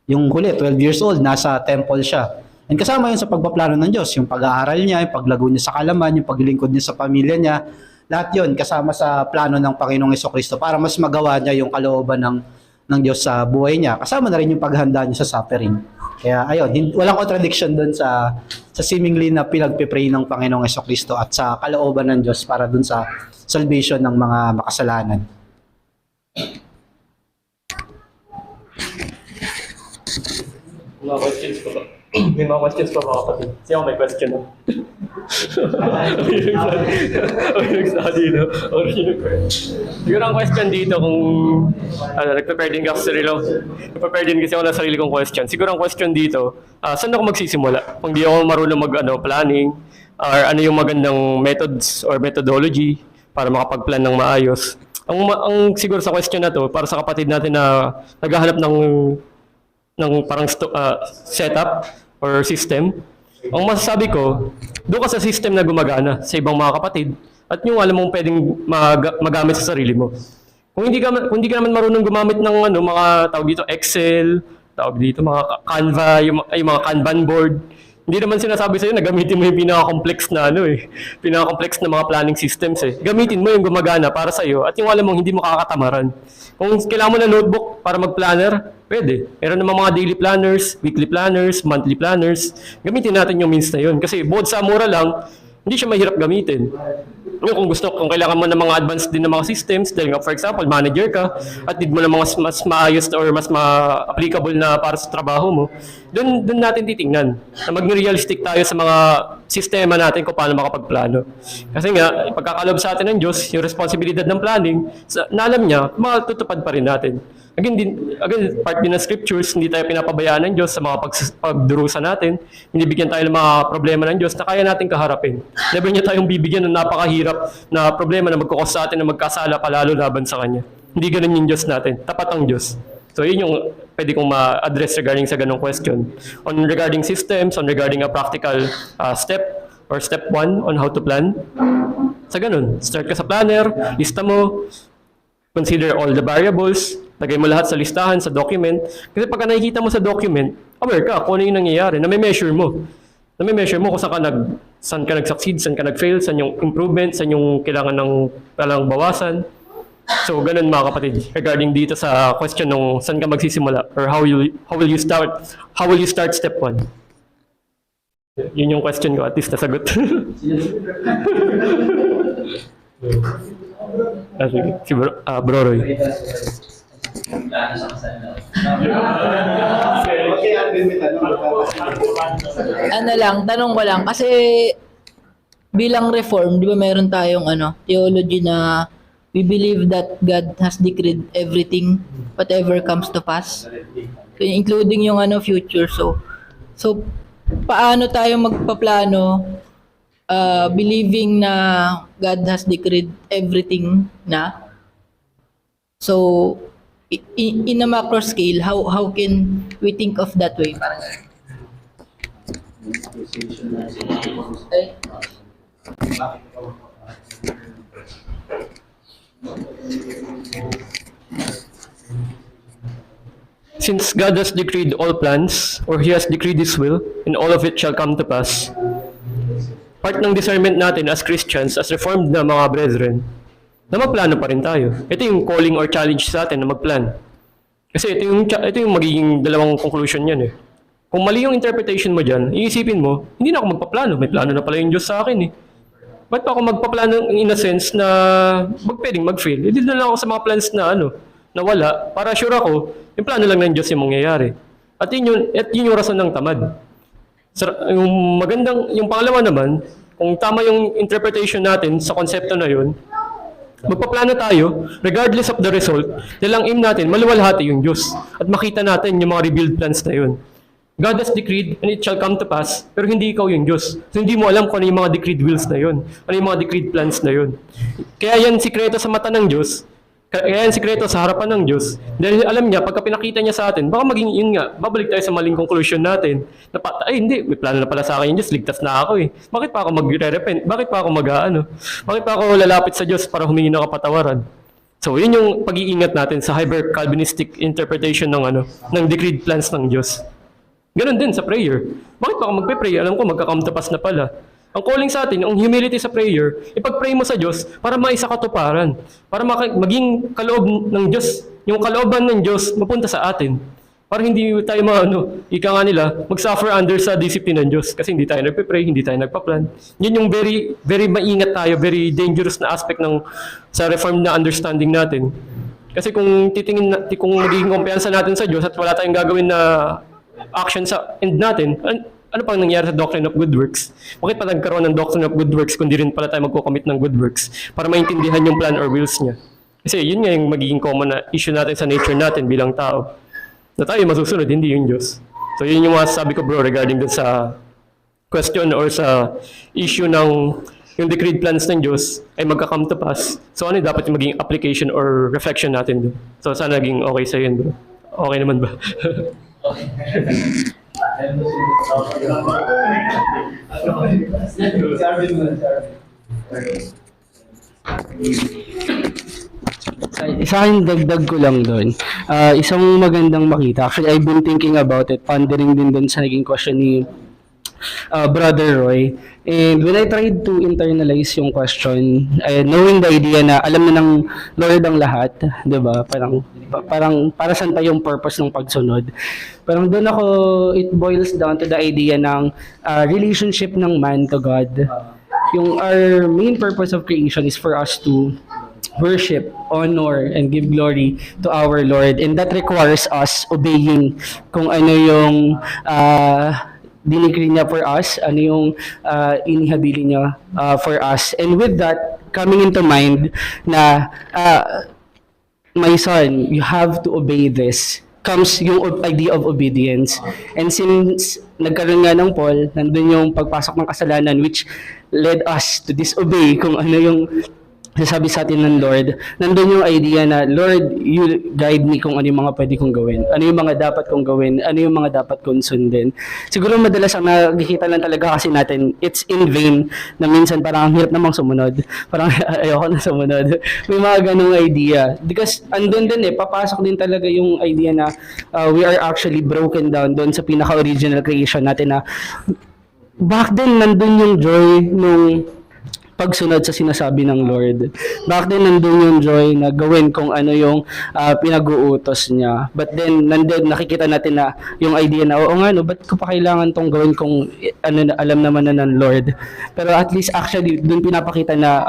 Yung huli, 12 years old, nasa temple siya. And kasama yun sa pagpaplano ng Diyos, yung pag-aaral niya, yung paglago niya sa kalaman, yung paglingkod niya sa pamilya niya, lahat yun kasama sa plano ng Panginoong Jesucristo para mas magawa niya yung kalooban ng Diyos sa buhay niya. Kasama na rin yung paghanda niya sa suffering. Kaya ayun, walang contradiction doon sa seemingly na pinagpipray ng Panginoong Jesucristo at sa kalooban ng Diyos para doon sa salvation ng mga makasalanan. Mga questions pa ba? May mga questions pa mga kapatid. Siya ako may question na. Nag-study na. Siguro ang question dito kung nag-prepare din kasi ako ng sarili kong question. Siguro ang question dito, saan ako magsisimula? Kung di ako marunong planning, or ano yung magandang methods or methodology para makapag-plan ng maayos. Ang siguro sa question na to, para sa kapatid natin na naghahanap ng parang setup or system, ang masasabi ko, doon ka sa system na gumagana sa ibang mga kapatid at yung alam mong pwedeng magamit sa sarili mo. Kung hindi ka naman marunong gumamit ng mga tawag dito Excel, tawag dito mga Canva, yung mga Kanban board, hindi naman sinasabi sa'yo na gamitin mo yung pinaka-complex na pinaka-complex na mga planning systems eh. Gamitin mo yung gumagana para sa'yo at yung alam mong hindi mo kakatamaran. Kung kailangan mo na notebook para mag-planner, pwede. Meron naman mga daily planners, weekly planners, monthly planners. Gamitin natin yung means na yun. Kasi bukod sa mura lang, hindi siya mahirap gamitin. Kung kung kailangan mo ng mga advanced din ng mga systems, dahil nga for example, manager ka, at need mo ng mga mas maayos or mas ma-applicable na para sa trabaho mo, doon natin titingnan na maging realistic tayo sa mga sistema natin kung paano makapagplano. Kasi nga, pagkakalob sa atin ng Diyos, yung responsibilidad ng planning, na alam niya, matutupad pa rin natin. Again, part din ng scriptures, hindi tayo pinapabayaan ng Diyos sa mga pagdurusa natin. Hindi bigyan tayo ng mga problema ng Diyos na kaya natin kaharapin. Never niya tayong bibigyan ng napakahirap na problema na magkukos sa atin na magkasala palalo laban sa Kanya. Hindi ganun yung Diyos natin. Tapat ang Diyos. So yun yung pwede kong ma-address regarding sa ganong question. Regarding systems, regarding a practical step or step 1 on how to plan. Sa ganun, start ka sa planner, lista mo, consider all the variables, lagay mo lahat sa listahan, sa document. Kasi pagka nakikita mo sa document, aware ka kung ano yung nangyayari, na may measure mo. Na may measure mo kung saan ka nag-succeed, saan ka nag-fail, saan yung improvement, saan yung kailangang bawasan. So, ganun mga kapatid, regarding dito sa question ng saan ka magsisimula or how will you start step 1. Yun yung question ko, at least nasagot. Sige, si Bro Roy. Ano lang, tanong ko lang, kasi bilang reform, di ba meron tayong theology na we believe that God has decreed everything, whatever comes to pass. So, including yung future. So paano tayo magpaplano believing na God has decreed everything na? So, in a macro scale, how can we think of that way? Parang ay. Since God has decreed all plans, or He has decreed His will, and all of it shall come to pass, part ng discernment natin as Christians, as Reformed na mga brethren, na magplano pa rin tayo. Ito yung calling or challenge sa atin na magplan. Kasi ito yung magiging dalawang conclusion yan eh. Kung mali yung interpretation mo dyan, iisipin mo, hindi na ako magpaplano. May plano na pala yung Diyos sa akin eh. Ba't pa ako magpaplano in a sense na pwedeng mag-fail? Hindi na lang ako sa mga plans na na wala, para sure ako, yung plano lang ng Diyos yung mangyayari. At yun yung rason ng tamad. Yung pangalawa naman, kung tama yung interpretation natin sa konsepto na yun, magpaplano tayo, regardless of the result, dahil ang aim natin, maluwalhati yung Diyos. At makita natin yung mga revealed plans na yun. God has decreed and it shall come to pass, pero hindi ikaw yung Diyos. So hindi mo alam kung ano yung mga decreed wills na yun, ano yung mga decreed plans na yun. Kaya yan sikreto sa mata ng Diyos, kaya yan sikreto sa harapan ng Diyos. Dahil alam niya, pagka pinakita niya sa atin, baka maging yun nga, babalik tayo sa maling conclusion natin. Na hindi, may plano na pala sa akin yung Diyos, ligtas na ako eh. Bakit pa ako magre-repent? Bakit pa ako Bakit pa ako lalapit sa Diyos para humingi ng kapatawaran? So, yun yung pag-iingat natin sa Hyper-Calvinistic interpretation ng decreed plans ng Diyos. Ganon din sa prayer. Bakit pa ako magpe-pray? Alam ko, magka-come to pass na pala. Ang calling sa atin, ang humility sa prayer, ipag-pray mo sa Diyos para maisa katuparan. Para maging kaloob ng Diyos, yung kalooban ng Diyos mapunta sa atin. Para hindi tayo ika nga nila, mag-suffer under sa discipline ng Diyos. Kasi hindi tayo nagpe-pray, hindi tayo nagpa-plan. Yun yung very, very maingat tayo, very dangerous na aspect sa reformed na understanding natin. Kasi kung magiging kumpiyansa natin sa Diyos at wala tayong gagawin na action sa end natin, ano pang nangyari sa doctrine of good works? Bakit pa nagkaroon ng doctrine of good works kung di rin pala tayo magko-commit ng good works para maintindihan yung plan or wills niya? Kasi yun nga yung magiging common na issue natin sa nature natin bilang tao. Na tayo masusunod, hindi yung Diyos. So yun yung masasabi ko bro regarding dun sa question or sa issue ng yung decreed plans ng Diyos ay magka-come to pass. So ano dapat yung maging application or reflection natin dun? So sana naging okay sa yun bro. Okay naman ba? Sa akin, dagdag ko lang doon. Isang magandang makita. Actually, I've been thinking about it, pondering din doon sa naging question ni Brother Roy. And when I tried to internalize yung question, knowing the idea na alam na ng Lord ang lahat, di ba? Parang para saan pa yung purpose ng pagsunod. Parang doon it boils down to the idea ng relationship ng man to God. yung our main purpose of creation is for us to worship, honor, and give glory to our Lord. And that requires us obeying kung ano yung dinikri niya for us, ano yung inihabili niya for us. And with that, coming into mind na my son, you have to obey this, comes yung idea of obedience. And since nagkaroon nga ng Paul, nandun yung pagpasok ng kasalanan which led us to disobey kung ano yung sasabi sa atin ng Lord, nandun yung idea na, Lord, you guide me kung ano yung mga pwede kong gawin, ano yung mga dapat kong gawin, ano yung mga dapat kong sundin. Siguro madalas ang nakikita lang talaga kasi natin, it's in vain, na minsan parang ang hirap namang sumunod, parang ayoko na sumunod. May mga ganong idea. Because andun din papasok din talaga yung idea na we are actually broken down doon sa pinaka-original creation natin na back then nandun yung joy nung pagsunod sa sinasabi ng Lord. Back then, nandun yung joy na gawin kung ano yung pinag-uutos niya. But then, nandun, nakikita natin na yung idea na, oo nga, no, ba't ko pa kailangan tong gawin kung ano, alam naman na ng Lord. Pero at least, actually, dun pinapakita na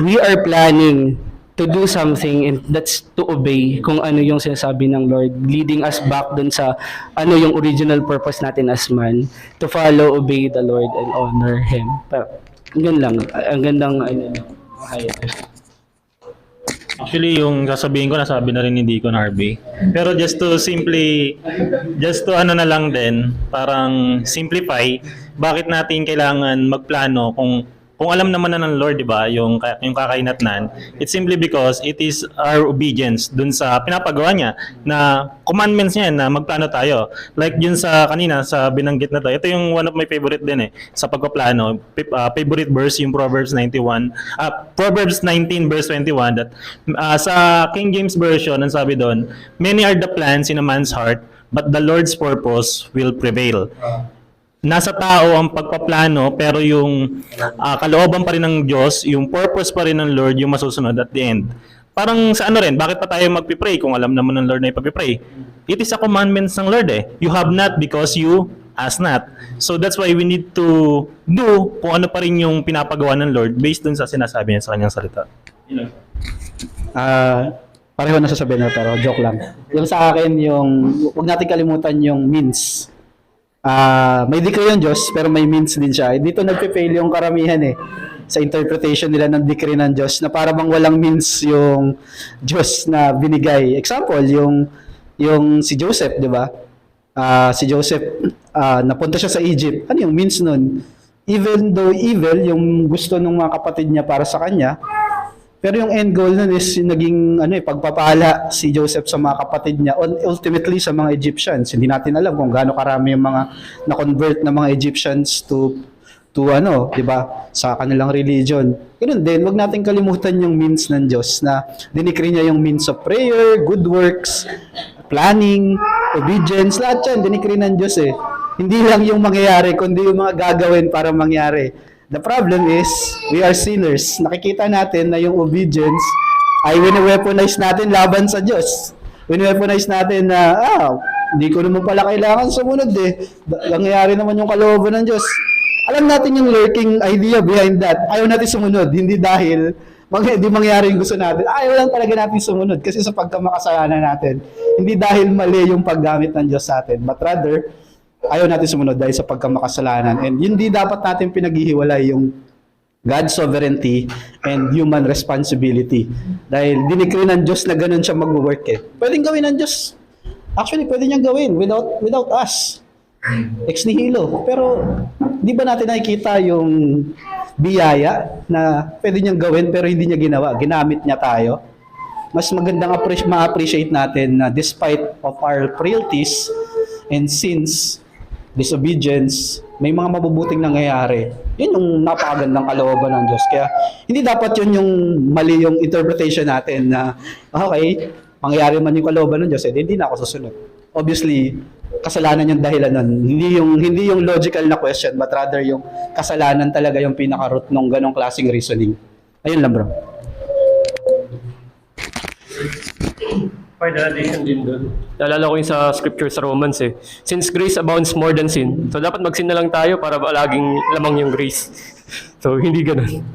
we are planning to do something, and that's to obey kung ano yung sinasabi ng Lord, leading us back dun sa ano yung original purpose natin as man, to follow, obey the Lord, and honor Him. Pero, ganun lang. Ang gandang Actually, yung sasabihin ko, nasabi na rin ni Deacon Harvey. Pero just to ano na lang din, parang simplify, bakit natin kailangan magplano kung alam naman na ng Lord, di ba, yung kakainatnan, it's simply because it is our obedience dun sa pinapagawa niya na commandments niya na magplano tayo. Like yun sa kanina, sa binanggit na to, ito yung one of my favorite din sa pagpaplano. Favorite verse, yung Proverbs 19 verse 21, that sa King James Version, ang sabi doon, many are the plans in a man's heart, but the Lord's purpose will prevail. Nasa tao ang pagpaplano, pero yung kalooban pa rin ng Diyos, yung purpose pa rin ng Lord yung masusunod at the end. Parang sa ano rin, bakit pa tayo magpipray kung alam naman ng Lord na ipagpipray? It is a commandments ng Lord You have not because you ask not. So that's why we need to do kung ano pa rin yung pinapagawa ng Lord based dun sa sinasabi niya sa kanyang salita. Pareho na sasabihin na, pero joke lang. Yung sa akin, yung huwag natin kalimutan yung means. May decree yung Diyos, pero may means din siya. Dito nagpe-fail yung karamihan sa interpretation nila ng decree ng Diyos na para bang walang means yung Diyos na binigay. Example, yung si Joseph, di ba? Si Joseph, napunta siya sa Egypt. Ano yung means nun? Even though evil, yung gusto ng mga kapatid niya para sa kanya, pero yung end goal nun is naging pagpapala si Joseph sa mga kapatid niya, ultimately sa mga Egyptians. Hindi natin alam kung gaano karami yung mga na-convert na mga Egyptians to 'di ba, sa kanilang religion. Ganun din, wag natin kalimutan yung means ng Diyos na dinikri niya yung means of prayer, good works, planning, obedience, lahat yan dinikri ng Diyos Hindi lang yung mangyayari, kundi yung mga gagawin para mangyari. The problem is, we are sinners. Nakikita natin na yung obedience ay wini-weaponize natin laban sa Diyos. Wini-weaponize natin na, hindi ko naman pala kailangan sumunod Nangyayari naman yung kalooban ng Diyos. Alam natin yung lurking idea behind that. Ayaw natin sumunod, hindi dahil hindi mangyari yung gusto natin. Ayaw lang talaga natin sumunod kasi sa pagkamakasalanan natin. Hindi dahil mali yung paggamit ng Diyos sa atin, but rather, ayaw natin sumunod dahil sa pagkamakasalanan. And hindi dapat natin pinaghihiwalay yung God's sovereignty and human responsibility. Dahil dinikri ng Diyos na ganun siya mag-work Pwedeng gawin ng Diyos. Actually, pwede niyang gawin without us. Ex nihilo. Pero, di ba natin nakikita yung biyaya na pwede niyang gawin pero hindi niya ginawa. Ginamit niya tayo. Mas magandang ma-appreciate natin na despite of our frailties and sins, disobedience, may mga mabubuting nangyayari. Yun yung napakagandang kalooban ng Diyos. Kaya hindi dapat yun yung mali yung interpretation natin na okay, mangyayari man yung kalooban ng Diyos, hindi na ako susunod. Obviously, kasalanan yung dahilan nun. Hindi yung logical na question, but rather yung kasalanan talaga yung pinaka-root ng ganong klaseng reasoning. Ayun lang, bro. Final addition din doon. Naalala ko yung sa scripture sa Romans eh. Since grace abounds more than sin, so dapat mag-sin na lang tayo para laging lamang yung grace. So, hindi ganun.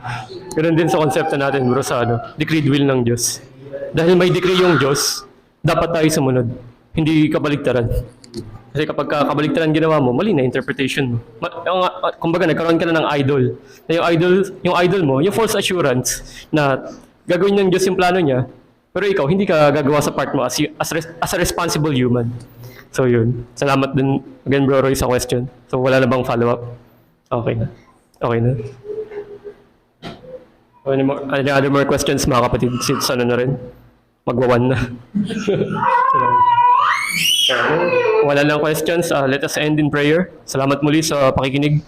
Ganun din sa konsepto natin, bro, sa decreed will ng Diyos. Dahil may decree yung Diyos, dapat tayo sumunod. Hindi kabaligtaran. Kasi kapag kabaligtaran ginawa mo, mali na interpretation mo. Kumbaga, nagkaroon ka na ng idol. Na yung idol mo, yung false assurance na gagawin ng Diyos yung plano niya, pero ikaw, hindi ka gagawa sa part mo as a responsible human. So yun. Salamat din again, Bro Roy, sa question. So wala na bang follow-up? Okay na. Okay na. Any other more questions, mga kapatid? Since ano na rin? Magwawan na. Wala lang questions. Let us end in prayer. Salamat muli sa pakikinig.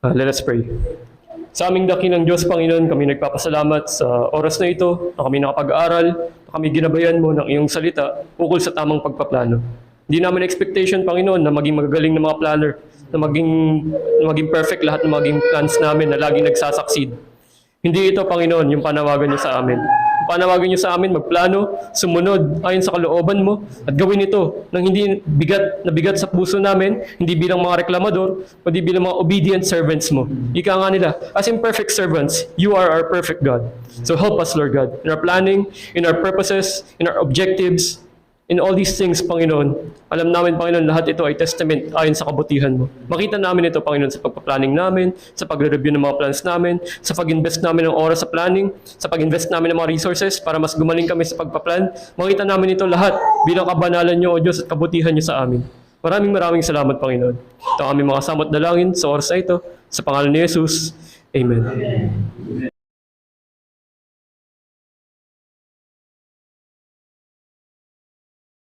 Let us pray. Sa aming dakilang Diyos, Panginoon, kami nagpapasalamat sa oras na ito, na kami nakapag-aaral, na kami ginabayan mo ng iyong salita ukol sa tamang pagpaplano. Hindi namin expectation, Panginoon, na maging magagaling na mga planner, na maging perfect lahat ng maging plans namin na laging nagsasucceed. Hindi ito, Panginoon, yung panawagan niyo sa amin. Yung panawagan niyo sa amin, magplano, sumunod ayon sa kalooban mo, at gawin ito nang hindi bigat sa puso namin, hindi bilang mga reklamador, kundi bilang mga obedient servants mo. Ika nga nila, as imperfect servants, you are our perfect God. So help us, Lord God, in our planning, in our purposes, in our objectives, in all these things, Panginoon. Alam namin, Panginoon, lahat ito ay testament ayon sa kabutihan mo. Makita namin ito, Panginoon, sa pagpa-planning namin, sa pagre-review ng mga plans namin, sa pag-invest namin ng oras sa planning, sa pag-invest namin ng mga resources para mas gumaling kami sa pagpa-plan. Makita namin ito lahat bilang kabanalan niyo, O Diyos, at kabutihan niyo sa amin. Maraming salamat, Panginoon. Ito ang aming mga samot dalangin sa oras na ito. Sa pangalan ni Jesus. Amen.